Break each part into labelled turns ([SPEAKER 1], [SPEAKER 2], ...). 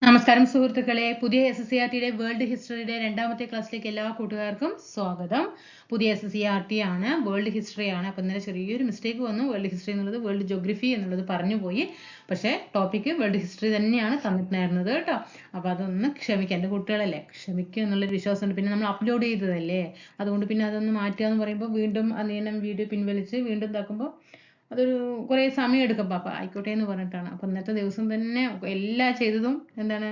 [SPEAKER 1] നമസ്കാരം സുഹൃത്തുക്കളെ, പുതിയ SSCRTയുടെ വേൾഡ് ഹിസ്റ്ററിയുടെ രണ്ടാമത്തെ ക്ലാസ്സിലേക്ക് എല്ലാ കൂട്ടുകാർക്കും സ്വാഗതം. പുതിയ SSCRT ആണ്, വേൾഡ് ഹിസ്റ്ററി ആണ്. അപ്പം ഇന്നലെ ചെറിയൊരു മിസ്റ്റേക്ക് വന്നു. വേൾഡ് ഹിസ്റ്ററി എന്നുള്ളത് വേൾഡ് ജോഗ്രഫി എന്നുള്ളത് പറഞ്ഞു പോയി. പക്ഷേ ടോപ്പിക്ക് വേൾഡ് ഹിസ്റ്ററി തന്നെയാണ് തന്നിട്ടുണ്ടായിരുന്നത് കേട്ടോ. അപ്പോൾ അതൊന്ന് ക്ഷമിക്കുക, എൻ്റെ കുട്ടികളല്ലേ, ക്ഷമിക്കുക എന്നുള്ളൊരു വിശ്വാസമുണ്ട്. പിന്നെ നമ്മൾ അപ്ലോഡ് ചെയ്തതല്ലേ, അതുകൊണ്ട് പിന്നെ അതൊന്ന് മാറ്റുക എന്ന് പറയുമ്പോൾ വീണ്ടും അതിനെ വീഡിയോ പിൻവലിച്ച് വീണ്ടും ഇതാക്കുമ്പോൾ അതൊരു കുറേ സമയം എടുക്കും. അപ്പം ആയിക്കോട്ടെ എന്ന് പറഞ്ഞിട്ടാണ്. അപ്പം ഇന്നത്തെ ദിവസം തന്നെ എല്ലാ ചെയ്തതും എന്താണ്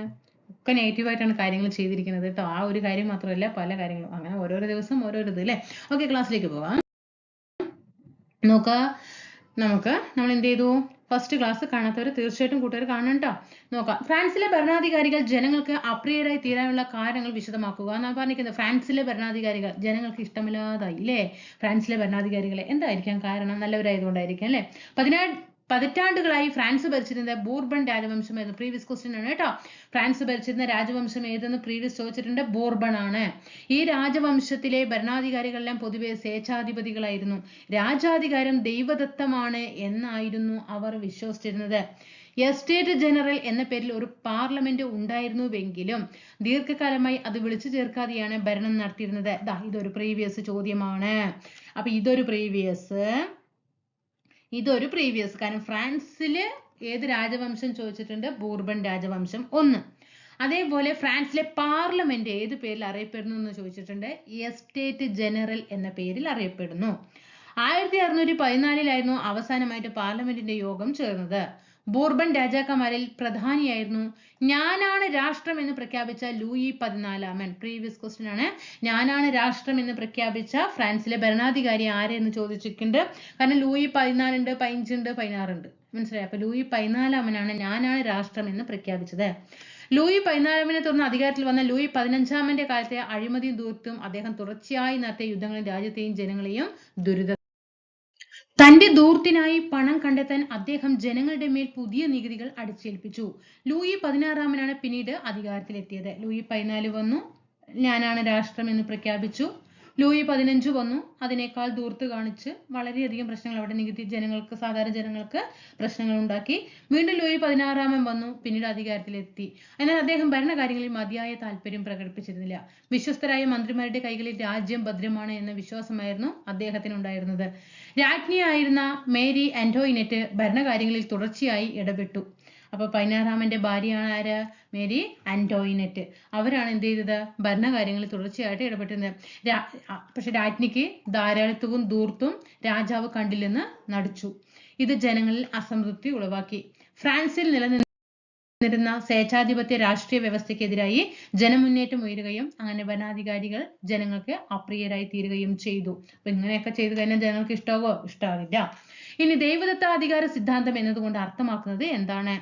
[SPEAKER 1] ഒക്കെ നെഗറ്റീവായിട്ടാണ് കാര്യങ്ങൾ ചെയ്തിരിക്കുന്നത് കേട്ടോ. ആ ഒരു കാര്യം മാത്രമല്ല, പല കാര്യങ്ങളും അങ്ങനെ ഓരോരോ ദിവസം ഓരോരോ ഇത് അല്ലേ. ഓക്കെ, ക്ലാസ്സിലേക്ക് പോവാം. നമ്മൾ എന്ത് ചെയ്തു? ഫസ്റ്റ് ക്ലാസ് കാണാത്തവർ തീർച്ചയായിട്ടും കൂട്ടുകാർ കാണണം കേട്ടോ. നോക്കാം. ഫ്രാൻസിലെ ഭരണാധികാരികൾ ജനങ്ങൾക്ക് അപ്രിയരായി തീരാനുള്ള കാരണങ്ങൾ വിശദമാക്കുക എന്നാണ് പറഞ്ഞിരിക്കുന്നത്. ഫ്രാൻസിലെ ഭരണാധികാരികൾ ജനങ്ങൾക്ക് ഇഷ്ടമില്ലാതായി അല്ലേ. ഫ്രാൻസിലെ ഭരണാധികാരികളെ എന്തായിരിക്കാം കാരണം? നല്ലവരായതുകൊണ്ടായിരിക്കാം അല്ലേ. പതിറ്റാണ്ടുകളായി ഫ്രാൻസ് ഭരിച്ചിരുന്ന ബൂർബൺ രാജവംശം ഏത്? പ്രീവിയസ് ക്വസ്റ്റ്യൻ ആണ് കേട്ടോ. ഫ്രാൻസ് ഭരിച്ചിരുന്ന രാജവംശം ഏതെന്ന് പ്രീവിയസ് ചോദിച്ചിട്ടുണ്ട്. ബൂർബൺ ആണ്. ഈ രാജവംശത്തിലെ ഭരണാധികാരികളെല്ലാം പൊതുവെ സ്വേച്ഛാധിപതികളായിരുന്നു. രാജാധികാരം ദൈവദത്തമാണ് എന്നായിരുന്നു അവർ വിശ്വസിച്ചിരുന്നത്. എസ്റ്റേറ്റ് ജനറൽ എന്ന പേരിൽ ഒരു പാർലമെന്റ് ഉണ്ടായിരുന്നുവെങ്കിലും ദീർഘകാലമായി അത് വിളിച്ചു ചേർക്കാതെയാണ് ഭരണം നടത്തിയിരുന്നത്. ഇതൊരു പ്രീവിയസ് ചോദ്യമാണ്. അപ്പൊ ഇതൊരു പ്രീവിയസ് കാരണം ഫ്രാൻസില് ഏത് രാജവംശം ചോദിച്ചിട്ടുണ്ട്? ബൂർബൺ രാജവംശം 1. അതേപോലെ ഫ്രാൻസിലെ പാർലമെന്റ് ഏത് പേരിൽ അറിയപ്പെടുന്നു എന്ന് ചോദിച്ചിട്ടുണ്ട്? എസ്റ്റേറ്റ് ജനറൽ എന്ന പേരിൽ അറിയപ്പെടുന്നു. 1614 അവസാനമായിട്ട് പാർലമെന്റിന്റെ യോഗം ചേർന്നത്. ബൂർബൺ രാജാക്കന്മാരിൽ പ്രധാനിയായിരുന്നു ഞാനാണ് രാഷ്ട്രം എന്ന് പ്രഖ്യാപിച്ച ലൂയി 14. പ്രീവിയസ് ക്വസ്റ്റ്യൻ ആണ്. ഞാനാണ് രാഷ്ട്രം എന്ന് പ്രഖ്യാപിച്ച ഫ്രാൻസിലെ ഭരണാധികാരി ആരെന്ന് ചോദിച്ചിട്ടുണ്ട്. കാരണം ലൂയി 14 ഉണ്ട്, 15 ഉണ്ട്, 16 ഉണ്ട്. മനസ്സിലായി. അപ്പൊ ലൂയി 14 ഞാനാണ് രാഷ്ട്രം എന്ന് പ്രഖ്യാപിച്ചത്. ലൂയി 14 തുടർന്ന് അധികാരത്തിൽ വന്ന ലൂയി 15 കാലത്തെ അഴിമതിയും ദൂർത്തും അദ്ദേഹം തുടർച്ചയായി നടത്തിയ യുദ്ധങ്ങളിൽ രാജ്യത്തെയും ജനങ്ങളെയും തന്റെ ദൂർത്തിനായി പണം കണ്ടെത്താൻ അദ്ദേഹം ജനങ്ങളുടെ മേൽ പുതിയ നികുതികൾ അടിച്ചേൽപ്പിച്ചു. ലൂയി 16 പിന്നീട് അധികാരത്തിലെത്തിയത്. ലൂയി 14 വന്നു, ഞാനാണ് രാഷ്ട്രം എന്ന് പ്രഖ്യാപിച്ചു. ലൂയി 15 വന്നു, അതിനേക്കാൾ ദൂർത്ത് കാണിച്ച് വളരെയധികം പ്രശ്നങ്ങൾ അവിടെ ജനങ്ങൾക്ക്, സാധാരണ ജനങ്ങൾക്ക് പ്രശ്നങ്ങൾ ഉണ്ടാക്കി. വീണ്ടും ലൂയി 16 വന്നു, പിന്നീട് അധികാരത്തിലെത്തി. എന്നാൽ അദ്ദേഹം ഭരണകാര്യങ്ങളിൽ മതിയായ താല്പര്യം പ്രകടിപ്പിച്ചിരുന്നില്ല. വിശ്വസ്തരായ മന്ത്രിമാരുടെ കൈകളിൽ രാജ്യം ഭദ്രമാണ് എന്ന വിശ്വാസമായിരുന്നു അദ്ദേഹത്തിനുണ്ടായിരുന്നത്. രാജ്ഞിയായിരുന്ന മേരി ആന്റോയിനെറ്റ് ഭരണകാര്യങ്ങളിൽ തുടർച്ചയായി ഇടപെട്ടു. അപ്പൊ 16 ഭാര്യയാണ് ആര്? മേരി ആന്റോയിനെറ്റ്. അവരാണ് എന്ത് ചെയ്തത്? ഭരണകാര്യങ്ങളിൽ തുടർച്ചയായിട്ട് ഇടപെട്ടിരുന്നത്. പക്ഷെ രാജ്ഞിക്ക് ധാരാളിത്തവും ദൂർത്തും രാജാവ് കണ്ടില്ലെന്ന് നടിച്ചു. ഇത് ജനങ്ങളിൽ അസംതൃപ്തി ഉളവാക്കി. ഫ്രാൻസിൽ നിലനിന്നിരുന്ന സ്വേച്ഛാധിപത്യ രാഷ്ട്രീയ വ്യവസ്ഥയ്ക്കെതിരായി ജനമുന്നേറ്റം ഉയരുകയും അങ്ങനെ ഭരണാധികാരികൾ ജനങ്ങൾക്ക് അപ്രിയരായി തീരുകയും ചെയ്തു. അപ്പൊ ഇങ്ങനെയൊക്കെ ചെയ്തു കഴിഞ്ഞാൽ ജനങ്ങൾക്ക് ഇഷ്ടാവോ? ഇഷ്ടാവില്ല. ഇനി ദൈവദത്താധികാര സിദ്ധാന്തം എന്നതുകൊണ്ട് അർത്ഥമാക്കുന്നത് എന്താണ്?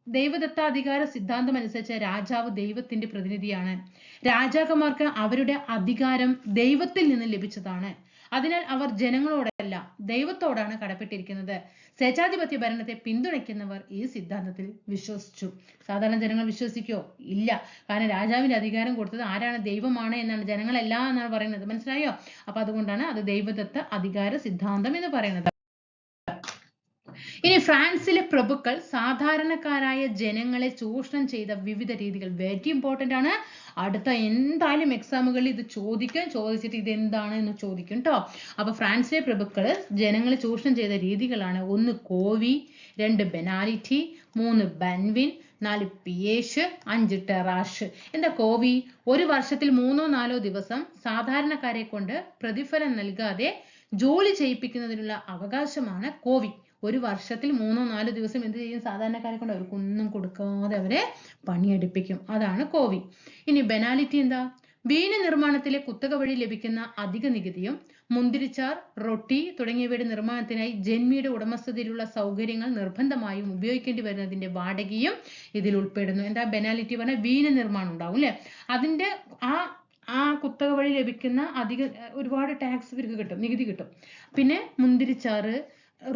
[SPEAKER 1] ദൈവദത്താധികാര സിദ്ധാന്തം അനുസരിച്ച് രാജാവ് ദൈവത്തിന്റെ പ്രതിനിധിയാണ്. രാജാക്കന്മാർക്ക് അവരുടെ അധികാരം ദൈവത്തിൽ നിന്ന് ലഭിച്ചതാണ്. അതിനാൽ അവർ ജനങ്ങളോടല്ല ദൈവത്തോടാണ് കടപ്പെട്ടിരിക്കുന്നത്. സ്വേച്ഛാധിപത്യ ഭരണത്തെ പിന്തുണയ്ക്കുന്നവർ ഈ സിദ്ധാന്തത്തിൽ വിശ്വസിച്ചു. സാധാരണ ജനങ്ങൾ വിശ്വസിക്കോ? ഇല്ല. കാരണം രാജാവിന്റെ അധികാരം കൊടുത്തത് ആരാണ്? ദൈവമാണ് എന്നാണ്. ജനങ്ങളല്ല എന്നാണ് പറയുന്നത്. മനസ്സിലായോ? അപ്പൊ അതുകൊണ്ടാണ് അത് ദൈവദത്ത അധികാര സിദ്ധാന്തം എന്ന് പറയുന്നത്. ഇനി ഫ്രാൻസിലെ പ്രഭുക്കൾ സാധാരണക്കാരായ ജനങ്ങളെ ചൂഷണം ചെയ്ത വിവിധ രീതികൾ വെരി ഇമ്പോർട്ടന്റ് ആണ്. അടുത്ത എന്തായാലും എക്സാമുകളിൽ ഇത് ചോദിച്ചിട്ട് ഇത് എന്താണ് എന്ന് ചോദിക്കും കേട്ടോ. അപ്പൊ ഫ്രാൻസിലെ പ്രഭുക്കൾ ജനങ്ങളെ ചൂഷണം ചെയ്ത രീതികളാണ്: 1 കോവി, 2 ബെനാലിറ്റി, 3 ബൻവിൻ, 4 പിയേഷ്, 5 ടെറാഷ്. എന്താ കോവി? ഒരു വർഷത്തിൽ 3-4 ദിവസം സാധാരണക്കാരെ കൊണ്ട് പ്രതിഫലം നൽകാതെ ജോലി ചെയ്യിപ്പിക്കുന്നതിനുള്ള അവകാശമാണ് കോവി. ഒരു വർഷത്തിൽ 3-4 ദിവസം എന്ത് ചെയ്യും? സാധാരണക്കാരെ കൊണ്ട് അവർക്കൊന്നും കൊടുക്കാതെ അവരെ പണിയെടുപ്പിക്കും. അതാണ് കോവി. ഇനി ബെനാലിറ്റി എന്താ? വീഞ്ഞ് നിർമ്മാണത്തിലെ കുത്തക വഴി ലഭിക്കുന്ന അധിക നികുതിയും മുന്തിരിച്ചാർ, റൊട്ടി തുടങ്ങിയവയുടെ നിർമ്മാണത്തിനായി ജന്മിയുടെ ഉടമസ്ഥതയിലുള്ള സൗകര്യങ്ങൾ നിർബന്ധമായും ഉപയോഗിക്കേണ്ടി വരുന്നതിന്റെ വാടകയും ഇതിൽ ഉൾപ്പെടുന്നു. എന്താ ബെനാലിറ്റി പറഞ്ഞാൽ? വീഞ്ഞ് നിർമ്മാണം ഉണ്ടാവും അല്ലെ, അതിന്റെ ആ കുത്തക വഴി ലഭിക്കുന്ന ഒരുപാട് ടാക്സ് ഇവർക്ക് കിട്ടും, നികുതി കിട്ടും. പിന്നെ മുന്തിരിച്ചാറ്,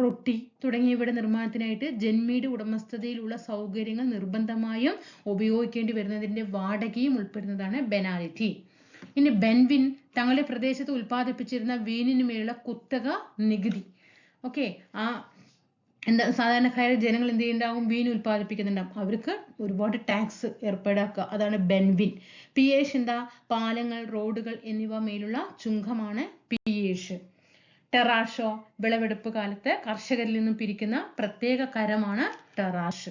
[SPEAKER 1] റൊട്ടി തുടങ്ങിയവയുടെ നിർമ്മാണത്തിനായിട്ട് ജന്മിയുടെ ഉടമസ്ഥതയിലുള്ള സൗകര്യങ്ങൾ നിർബന്ധമായും ഉപയോഗിക്കേണ്ടി വരുന്നതിന്റെ വാടകയും ഉൾപ്പെടുന്നതാണ് ബെനാലിറ്റി. ഇനി ബെൻവിൻ തങ്ങളുടെ പ്രദേശത്ത് ഉൽപ്പാദിപ്പിച്ചിരുന്ന വീനിന് മേലുള്ള കുത്തക നികുതി. ഓക്കെ, എന്താ സാധാരണക്കാരായ ജനങ്ങൾ എന്ത് ചെയ്യുന്നുണ്ടാവും? വീൻ ഉൽപ്പാദിപ്പിക്കുന്നുണ്ടാവും. അവർക്ക് ഒരുപാട് ടാക്സ് ഏർപ്പാടാക്കുക, അതാണ് ബെൻവിൻ. പിയേഷ് എന്താ? പാലങ്ങൾ, റോഡുകൾ എന്നിവ മേലുള്ള ചുങ്കമാണ് പിയേഷ്. ടെറാഷോ? വിളവെടുപ്പ് കാലത്ത് കർഷകരിൽ നിന്നും പിരിക്കുന്ന പ്രത്യേക കരമാണ് ടെറാഷ്.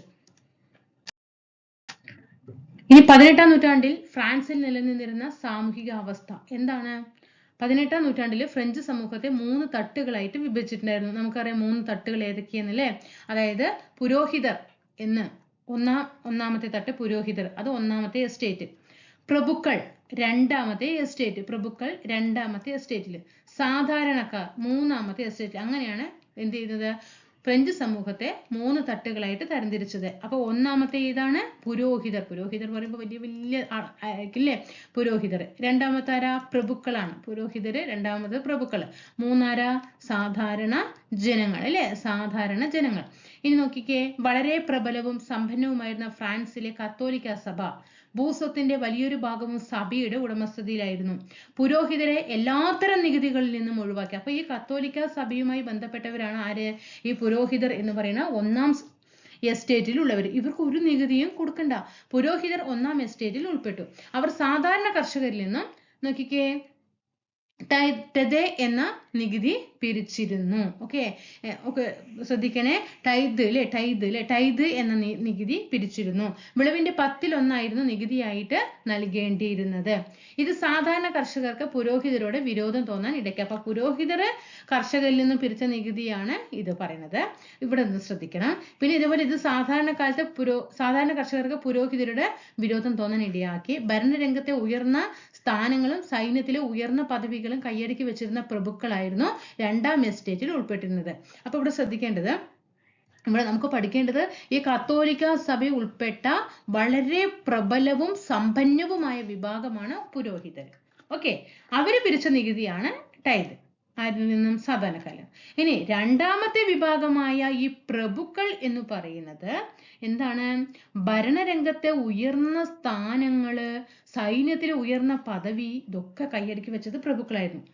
[SPEAKER 1] ഇനി 18-ാം നൂറ്റാണ്ടിൽ ഫ്രാൻസിൽ നിലനിന്നിരുന്ന സാമൂഹിക അവസ്ഥ എന്താണ്? 18-ാം നൂറ്റാണ്ടിൽ ഫ്രഞ്ച് സമൂഹത്തെ 3 തട്ടുകളായിട്ട് വിഭജിച്ചിട്ടുണ്ടായിരുന്നു. നമുക്കറിയാം 3 തട്ടുകൾ ഏതൊക്കെയെന്നല്ലേ? അതായത് പുരോഹിതർ എന്ന് ഒന്നാമത്തെ തട്ട് പുരോഹിതർ, അത് ഒന്നാമത്തെ എസ്റ്റേറ്റ്. പ്രഭുക്കൾ രണ്ടാമത്തെ എസ്റ്റേറ്റ്, പ്രഭുക്കൾ രണ്ടാമത്തെ എസ്റ്റേറ്റിൽ. സാധാരണക്കാർ മൂന്നാമത്തെ എസ്റ്റേറ്റ്. അങ്ങനെയാണ് എന്ത് ചെയ്യുന്നത്? ഫ്രഞ്ച് സമൂഹത്തെ 3 തട്ടുകളായിട്ട് തരംതിരിച്ചത്. അപ്പൊ ഒന്നാമത്തെ ഏതാണ്? പുരോഹിതർ. പുരോഹിതർ പറയുമ്പോൾ വലിയ വലിയ ആയിരിക്കില്ലേ പുരോഹിതർ. രണ്ടാമത്തെ ആരാ? പ്രഭുക്കളാണ്. പുരോഹിതര്, രണ്ടാമത് പ്രഭുക്കൾ. മൂന്നാരാ? സാധാരണ ജനങ്ങൾ അല്ലെ? സാധാരണ ജനങ്ങൾ. ഇനി നോക്കിക്കേ, വളരെ പ്രബലവും സമ്പന്നവുമായിരുന്ന ഫ്രാൻസിലെ കത്തോലിക്ക സഭ ഭൂസ്വത്തിന്റെ വലിയൊരു ഭാഗവും സഭയുടെ ഉടമസ്ഥതയിലായിരുന്നു. പുരോഹിതരെ എല്ലാത്തരം നികുതികളിൽ നിന്നും ഒഴിവാക്കി. അപ്പൊ ഈ കത്തോലിക്ക സഭയുമായി ബന്ധപ്പെട്ടവരാണ് ആര്? ഈ പുരോഹിതർ എന്ന് പറയുന്ന ഒന്നാം എസ്റ്റേറ്റിൽ ഉള്ളവർ. ഇവർക്ക് ഒരു നികുതിയും കൊടുക്കണ്ട. പുരോഹിതർ ഒന്നാം എസ്റ്റേറ്റിൽ ഉൾപ്പെട്ടു. അവർ സാധാരണ കർഷകരിൽ നിന്നും നോക്കിക്കേ ടെതെ എന്ന നികുതി പിരിച്ചിരുന്നു. ഓക്കെ, ശ്രദ്ധിക്കണേ. ടൈദ് എന്ന നികുതി പിരിച്ചിരുന്നു. വിളവിന്റെ 10% നികുതിയായിട്ട് നൽകേണ്ടിയിരുന്നത്. ഇത് സാധാരണ കർഷകർക്ക് പുരോഹിതരോട് വിരോധം തോന്നാൻ ഇടയ്ക്ക്. അപ്പൊ പുരോഹിതർ കർഷകരിൽ നിന്ന് പിരിച്ച നികുതിയാണ് ഇത് പറയുന്നത്. ഇവിടെ നിന്ന് ശ്രദ്ധിക്കണം. പിന്നെ ഇതുപോലെ ഇത് സാധാരണ കർഷകർക്ക് പുരോഹിതരുടെ വിരോധം തോന്നാൻ ഇടയാക്കി. ഭരണരംഗത്തെ ഉയർന്ന സ്ഥാനങ്ങളും സൈന്യത്തിലെ ഉയർന്ന പദവികളും കൈയടക്കി വെച്ചിരുന്ന പ്രഭുക്കളായിരുന്നു രണ്ടാം എസ്റ്റേറ്റിൽ ഉൾപ്പെട്ടിരുന്നത്. അപ്പൊ ഇവിടെ ശ്രദ്ധിക്കേണ്ടത്, ഇവിടെ നമുക്ക് പഠിക്കേണ്ടത് ഈ കത്തോലിക്ക സഭയിൽ ഉൾപ്പെട്ട വളരെ പ്രബലവും സമ്പന്നവുമായ വിഭാഗമാണ് പുരോഹിതർ. ഓക്കെ, അവര് പിരിച്ച നികുതിയാണ് ടൈദ്. ആരിൽ നിന്നും? സാധാരണക്കാരൻ. ഇനി രണ്ടാമത്തെ വിഭാഗമായ ഈ പ്രഭുക്കൾ എന്ന് പറയുന്നത് എന്താണ്? ഭരണരംഗത്തെ ഉയർന്ന സ്ഥാനങ്ങള്, സൈന്യത്തിലെ ഉയർന്ന പദവി, ഇതൊക്കെ കൈയടക്കി വെച്ചത് പ്രഭുക്കളായിരുന്നു.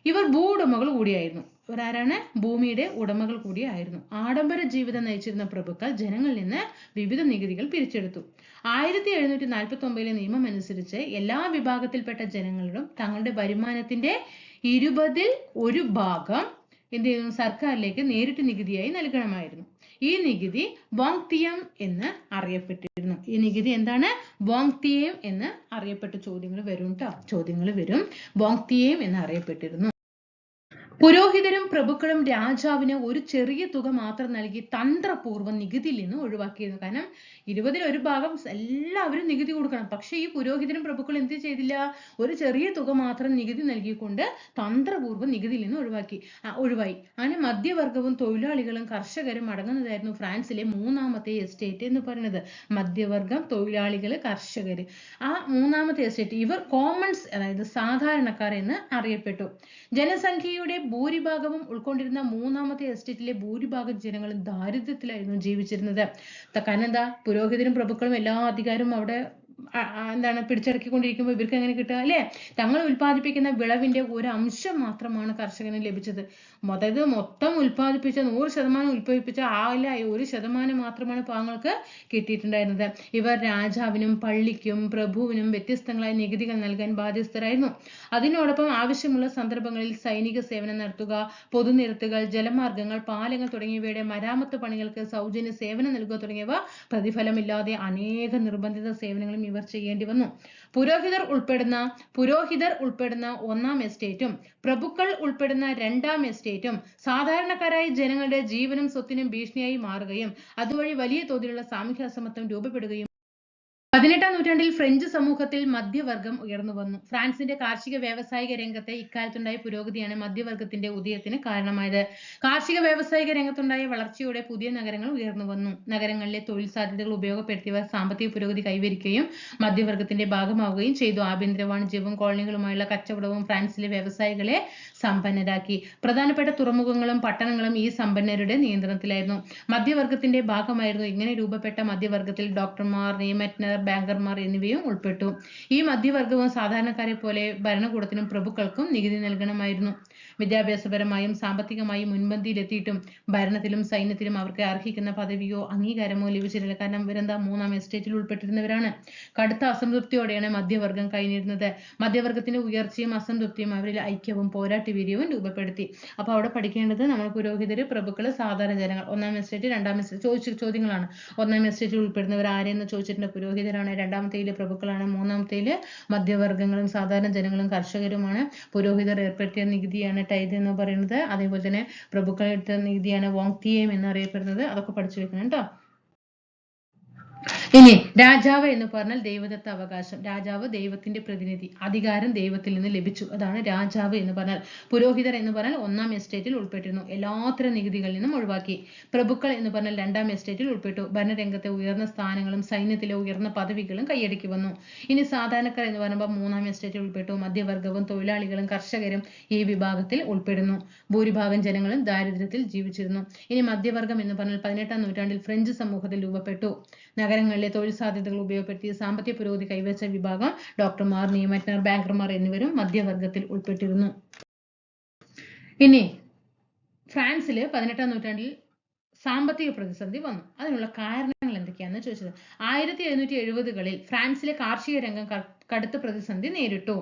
[SPEAKER 1] ഇവർ ഭൂവുടമകൾ കൂടിയായിരുന്നു. ഇവരാരാണ്? ഭൂമിയുടെ ഉടമകൾ കൂടിയായിരുന്നു. ആഡംബര ജീവിതം നയിച്ചിരുന്ന പ്രഭുക്കൾ ജനങ്ങളിൽ നിന്ന് വിവിധ നികുതികൾ പിരിച്ചെടുത്തു. 1749 നിയമം അനുസരിച്ച് എല്ലാ വിഭാഗത്തിൽപ്പെട്ട ജനങ്ങളും തങ്ങളുടെ വരുമാനത്തിന്റെ 1/20 ഭാഗം എന്ത് ചെയ്യുന്നു? സർക്കാരിലേക്ക് നേരിട്ട് നികുതിയായി നൽകണമായിരുന്നു. ഈ നികുതി വോങ്തിയം എന്ന് അറിയപ്പെട്ടിരുന്നു. ഈ നികുതി എന്താണ്? വോങ്തിയം എന്ന് അറിയപ്പെട്ട ചോദ്യങ്ങൾ വരും കേട്ടോ. ചോദ്യങ്ങൾ വരും. വോങ്തിയം എന്ന് അറിയപ്പെട്ടിരുന്നു. പുരോഹിതരും പ്രഭുക്കളും രാജാവിന് ഒരു ചെറിയ തുക മാത്രം നൽകി തന്ത്രപൂർവ്വം നികുതിയിൽ നിന്ന് ഒഴിവാക്കിയിരുന്നു. കാരണം 1/20 ഭാഗം എല്ലാവരും നികുതി കൊടുക്കണം. പക്ഷെ ഈ പുരോഹിതരും പ്രഭുക്കളും എന്ത് ചെയ്തില്ല? ഒരു ചെറിയ തുക മാത്രം നികുതി നൽകിക്കൊണ്ട് തന്ത്രപൂർവ്വം നികുതിയിൽ നിന്ന് ഒഴിവായി. അങ്ങനെ മധ്യവർഗവും തൊഴിലാളികളും കർഷകരും അടങ്ങുന്നതായിരുന്നു ഫ്രാൻസിലെ മൂന്നാമത്തെ എസ്റ്റേറ്റ് എന്ന് പറയുന്നത്. മധ്യവർഗം, തൊഴിലാളികൾ, കർഷകർ, ആ മൂന്നാമത്തെ എസ്റ്റേറ്റ്. ഇവർ കോമൺസ്, അതായത് സാധാരണക്കാർ എന്ന് അറിയപ്പെട്ടു. ജനസംഖ്യയുടെ ഭൂരിഭാഗവും ഉൾക്കൊണ്ടിരുന്ന മൂന്നാമത്തെ എസ്റ്റേറ്റിലെ ഭൂരിഭാഗം ജനങ്ങളും ദാരിദ്ര്യത്തിലായിരുന്നു ജീവിച്ചിരുന്നത്. കാരണം എന്താ? പുരോഹിതരും പ്രഭുക്കളും എല്ലാ അധികാരവും അവിടെ എന്താണ് പിടിച്ചടക്കിക്കൊണ്ടിരിക്കുമ്പോൾ ഇവർക്ക് എങ്ങനെ കിട്ടുക അല്ലേ? തങ്ങൾ ഉൽപ്പാദിപ്പിക്കുന്ന വിളവിന്റെ ഒരു അംശം മാത്രമാണ് കർഷകന് ലഭിച്ചത്. അതായത് മൊത്തം ഉൽപ്പാദിപ്പിച്ച 100% ഉൽപ്പാദിപ്പിച്ച 1% മാത്രമാണ് പാവങ്ങൾക്ക് കിട്ടിയിട്ടുണ്ടായിരുന്നത്. ഇവർ രാജാവിനും പള്ളിക്കും പ്രഭുവിനും വ്യത്യസ്തങ്ങളായ നികുതികൾ നൽകാൻ ബാധ്യസ്ഥരായിരുന്നു. അതിനോടൊപ്പം ആവശ്യമുള്ള സന്ദർഭങ്ങളിൽ സൈനിക സേവനം നടത്തുക, പൊതുനിരത്തുകൾ, ജലമാർഗങ്ങൾ, പാലങ്ങൾ തുടങ്ങിയവയുടെ മരാമത്ത് പണികൾക്ക് സൗജന്യ സേവനം നൽകുക തുടങ്ങിയവ പ്രതിഫലമില്ലാതെ അനേക നിർബന്ധിത സേവനങ്ങളും ഇവർ ചെയ്യേണ്ടി വന്നു. പുരോഹിതർ ഉൾപ്പെടുന്ന ഒന്നാം എസ്റ്റേറ്റും പ്രഭുക്കൾ ഉൾപ്പെടുന്ന രണ്ടാം എസ്റ്റേറ്റും സാധാരണക്കാരായ ജനങ്ങളുടെ ജീവനും സ്വത്തിനും ഭീഷണിയായി മാറുകയും അതുവഴി വലിയ തോതിലുള്ള സാമൂഹ്യ അസമത്വം രൂപപ്പെടുകയും 18-ാം നൂറ്റാണ്ടിൽ ഫ്രഞ്ച് സമൂഹത്തിൽ മധ്യവർഗം ഉയർന്നു വന്നു. ഫ്രാൻസിന്റെ കാർഷിക വ്യാവസായിക രംഗത്തെ ഇക്കാലത്തുണ്ടായ പുരോഗതിയാണ് മധ്യവർഗത്തിന്റെ ഉദയത്തിന് കാരണമായത്. കാർഷിക വ്യാവസായിക രംഗത്തുണ്ടായ വളർച്ചയോടെ പുതിയ നഗരങ്ങൾ ഉയർന്നു വന്നു. നഗരങ്ങളിലെ തൊഴിൽ സാധ്യതകൾ ഉപയോഗപ്പെടുത്തിയവർ സാമ്പത്തിക പുരോഗതി കൈവരിക്കുകയും മധ്യവർഗത്തിന്റെ ഭാഗമാവുകയും ചെയ്തു. ആഭ്യന്തര വാണിജ്യവും കോളനികളുമായുള്ള കച്ചവടവും ഫ്രാൻസിലെ വ്യവസായികളെ സമ്പന്നരാക്കി. പ്രധാനപ്പെട്ട തുറമുഖങ്ങളും പട്ടണങ്ങളും ഈ സമ്പന്നരുടെ നിയന്ത്രണത്തിലായിരുന്നു. മധ്യവർഗത്തിന്റെ ഭാഗമായിരുന്നു. ഇങ്ങനെ രൂപപ്പെട്ട മധ്യവർഗത്തിൽ ഡോക്ടർമാർ, നിയമജ്ഞർ, ബാങ്കർമാർ എന്നിവയും ഉൾപ്പെട്ടു. ഈ മധ്യവർഗവും സാധാരണക്കാരെ പോലെ ഭരണകൂടത്തിനും പ്രഭുക്കൾക്കും നികുതി നൽകണമായിരുന്നു. വിദ്യാഭ്യാസപരമായും സാമ്പത്തികമായും മുൻപന്തിയിലെത്തിയിട്ടും ഭരണത്തിലും സൈന്യത്തിലും അവർക്ക് അർഹിക്കുന്ന പദവിയോ അംഗീകാരമോ ലഭിച്ചിട്ടില്ല. കാരണം ഇവരെന്താ മൂന്നാം എസ്റ്റേറ്റിൽ ഉൾപ്പെട്ടിരുന്നവരാണ്. കടുത്ത അസംതൃപ്തിയോടെയാണ് മധ്യവർഗം കഴിഞ്ഞിരുന്നത്. മധ്യവർഗത്തിന്റെ ഉയർച്ചയും അസംതൃപ്തിയും അവരിൽ ഐക്യവും പോരാട്ടവീര്യവും രൂപപ്പെടുത്തി. അപ്പൊ അവിടെ പഠിക്കേണ്ടത് നമ്മൾ പുരോഹിതര്, പ്രഭുക്കള്, സാധാരണ ജനങ്ങൾ. ഒന്നാം എസ്റ്റേറ്റ്, രണ്ടാം എസ്റ്റേറ്റ് ചോദ്യങ്ങളാണ്. ഒന്നാം എസ്റ്റേറ്റിൽ ഉൾപ്പെടുന്നവർ ആരെന്ന് ചോദിച്ചിട്ടുണ്ട്? പുരോഹിതരാണ്. രണ്ടാമത്തേല് പ്രഭുക്കളാണ്. മൂന്നാമത്തേല് മധ്യവർഗങ്ങളും സാധാരണ ജനങ്ങളും കർഷകരുമാണ്. പുരോഹിതർ ഏർപ്പെടുത്തിയ നികുതിയാണ് ടൈത് എന്ന് പറയുന്നത്. അതേപോലെ തന്നെ പ്രഭുക്കൾ എടുത്ത നികുതിയാണ് വോങ്തിയേം എന്നറിയപ്പെടുന്നത്. അതൊക്കെ പഠിച്ചു വെക്കണം കേട്ടോ. ഇനി രാജാവ് എന്ന് പറഞ്ഞാൽ ദൈവദത്ത അവകാശം. രാജാവ് ദൈവത്തിന്റെ പ്രതിനിധി, അധികാരം ദൈവത്തിൽ നിന്ന് ലഭിച്ചു, അതാണ് രാജാവ് എന്ന് പറഞ്ഞാൽ. പുരോഹിതർ എന്ന് പറഞ്ഞാൽ ഒന്നാം എസ്റ്റേറ്റിൽ ഉൾപ്പെട്ടിരുന്നു, എല്ലാത്തരം നികുതികളിൽ നിന്നും ഒഴിവാക്കി. പ്രഭുക്കൾ എന്ന് പറഞ്ഞാൽ രണ്ടാം എസ്റ്റേറ്റിൽ ഉൾപ്പെട്ടു, ഭരണരംഗത്തെ ഉയർന്ന സ്ഥാനങ്ങളും സൈന്യത്തിലെ ഉയർന്ന പദവികളും കൈയടക്കി വന്നു. ഇനി സാധാരണക്കാർ എന്ന് പറയുമ്പോൾ മൂന്നാം എസ്റ്റേറ്റിൽ ഉൾപ്പെട്ടു. മധ്യവർഗവും തൊഴിലാളികളും കർഷകരും ഈ വിഭാഗത്തിൽ ഉൾപ്പെടുന്നു. ഭൂരിഭാഗം ജനങ്ങളും ദാരിദ്ര്യത്തിൽ ജീവിച്ചിരുന്നു. ഇനി മധ്യവർഗം എന്ന് പറഞ്ഞാൽ 18ാം നൂറ്റാണ്ടിൽ ഫ്രഞ്ച് സമൂഹത്തിൽ രൂപപ്പെട്ടു. നഗരങ്ങളിലെ തൊഴിൽ സാധ്യതകൾ ഉപയോഗപ്പെടുത്തി സാമ്പത്തിക പുരോഗതി കൈവരിച്ച വിഭാഗം ഡോക്ടർമാർ, നിയമജ്ഞർ, ബാങ്കർമാർ എന്നിവരും മധ്യവർഗത്തിൽ ഉൾപ്പെട്ടിരുന്നു. ഇനി ഫ്രാൻസിൽ 18ാം നൂറ്റാണ്ടിൽ സാമ്പത്തിക പ്രതിസന്ധി വന്നു. അതിനുള്ള കാരണങ്ങൾ എന്തൊക്കെയാണെന്ന് ചോദിച്ചത്. 1770കളിൽ ഫ്രാൻസിലെ കാർഷിക രംഗം കടുത്ത പ്രതിസന്ധി നേരിട്ടു.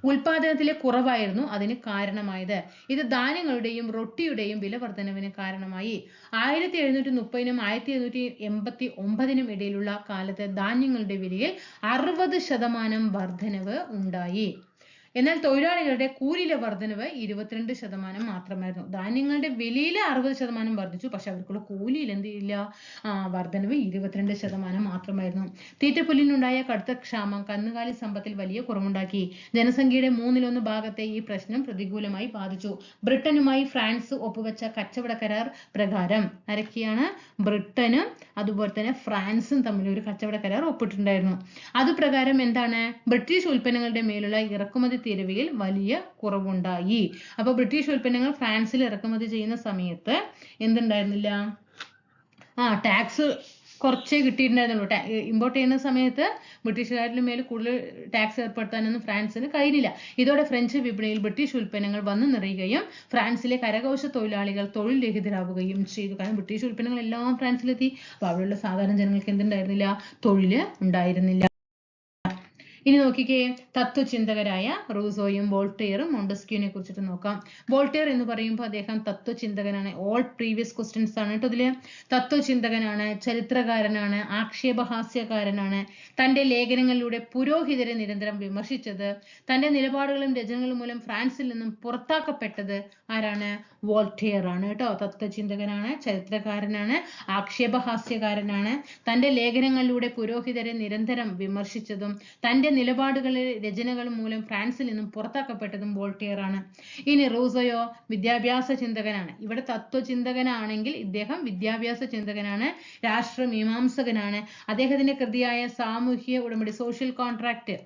[SPEAKER 1] ഉൽപാദനത്തിലെ കുറവായിരുന്നു അതിന് കാരണമായത്. ഇത് ധാന്യങ്ങളുടെയും റൊട്ടിയുടെയും വില വർധനവിന് കാരണമായി. 1730നും 1789നും ഇടയിലുള്ള കാലത്ത് ധാന്യങ്ങളുടെ വിലയിൽ 60% വർധനവ് ഉണ്ടായി. എന്നാൽ തൊഴിലാളികളുടെ കൂലിയിലെ വർധനവ് 22% മാത്രമായിരുന്നു. ധാന്യങ്ങളുടെ വിലയിൽ 60% വർദ്ധിച്ചു, പക്ഷെ അവർക്കുള്ള കൂലിയിൽ എന്തില്ല, വർധനവ് 22% മാത്രമായിരുന്നു. തീറ്റപ്പുല്ലിനുണ്ടായ കടുത്ത ക്ഷാമം കന്നുകാലി സമ്പത്തിൽ വലിയ കുറവുണ്ടാക്കി. ജനസംഖ്യയുടെ 1/3 ഭാഗത്തെ ഈ പ്രശ്നം പ്രതികൂലമായി ബാധിച്ചു. ബ്രിട്ടനുമായി ഫ്രാൻസ് ഒപ്പുവെച്ച കച്ചവട കരാർ പ്രകാരം ആരൊക്കെയാണ്? ബ്രിട്ടനും അതുപോലെ തന്നെ ഫ്രാൻസും തമ്മിൽ ഒരു കച്ചവട കരാർ ഒപ്പിട്ടിട്ടുണ്ടായിരുന്നു. അതുപ്രകാരം എന്താണ്? ബ്രിട്ടീഷ് ഉൽപ്പന്നങ്ങളുടെ മേലുള്ള ഇറക്കുമതി തീരുവയിൽ വലിയ കുറവുണ്ടായി. അപ്പൊ ബ്രിട്ടീഷ് ഉൽപ്പന്നങ്ങൾ ഫ്രാൻസിൽ ഇറക്കുമതി ചെയ്യുന്ന സമയത്ത് എന്തുണ്ടായിരുന്നില്ല? ടാക്സ് കുറച്ചേ കിട്ടിയിട്ടുണ്ടായിരുന്നുള്ളൂ. ഇമ്പോർട്ട് ചെയ്യുന്ന സമയത്ത് ബ്രിട്ടീഷുകാരുടെ മേൽ കൂടുതൽ ടാക്സ് ഏർപ്പെടുത്താനൊന്നും ഫ്രാൻസിന് കഴിഞ്ഞില്ല. ഇതോടെ ഫ്രഞ്ച് വിപണിയിൽ ബ്രിട്ടീഷ് ഉൽപ്പന്നങ്ങൾ വന്നു നിറയുകയും ഫ്രാൻസിലെ കരകൗശ തൊഴിലാളികൾ തൊഴിൽ രഹിതരാവുകയും ചെയ്തു. കാരണം ബ്രിട്ടീഷ് ഉൽപ്പന്നങ്ങൾ എല്ലാം ഫ്രാൻസിലെത്തി. അപ്പൊ അവിടെയുള്ള സാധാരണ ജനങ്ങൾക്ക് എന്തുണ്ടായിരുന്നില്ല? തൊഴില് ഉണ്ടായിരുന്നില്ല. ഇനി നോക്കിക്കേ, തത്വചിന്തകരായ റൂസോയും വോൾട്ടയറും മോണ്ടസ്ക്യൂവിനെ കുറിച്ചിട്ട് നോക്കാം. വോൾട്ടയർ എന്ന് പറയുമ്പോൾ അദ്ദേഹം തത്വചിന്തകനാണ്. ഓൾ പ്രീവിയസ് ക്വസ്റ്റ്യൻസ് ആണ് കേട്ടോ ഇതില്. തത്വചിന്തകനാണ്, ചരിത്രകാരനാണ്, ആക്ഷേപഹാസ്യകാരനാണ്. തന്റെ ലേഖനങ്ങളിലൂടെ പുരോഹിതരെ നിരന്തരം വിമർശിച്ചത്. തന്റെ നിലപാടുകളും രചനകളും മൂലം ഫ്രാൻസിൽ നിന്നും പുറത്താക്കപ്പെട്ടത് ആരാണ്? വോൾട്ടയർ ആണ് കേട്ടോ. തത്വചിന്തകനാണ്, ചരിത്രകാരനാണ്, ആക്ഷേപഹാസ്യകാരനാണ്. തന്റെ ലേഖനങ്ങളിലൂടെ പുരോഹിതരെ നിരന്തരം വിമർശിച്ചതും തന്റെ നിലപാടുകളിലെ രചനകൾ മൂലം ഫ്രാൻസിൽ നിന്നും പുറത്താക്കപ്പെട്ടതും വോൾട്ടയർ ആണ്. ഇനി റൂസോയോ വിദ്യാഭ്യാസ ചിന്തകനാണ്. ഇവിടെ തത്വചിന്തകനാണെങ്കിൽ ഇദ്ദേഹം വിദ്യാഭ്യാസ ചിന്തകനാണ്, രാഷ്ട്രമീമാംസകനാണ്. അദ്ദേഹത്തിന്റെ കൃതിയായ സാമൂഹ്യ ഉടമ്പടി, സോഷ്യൽ കോൺട്രാക്ട്,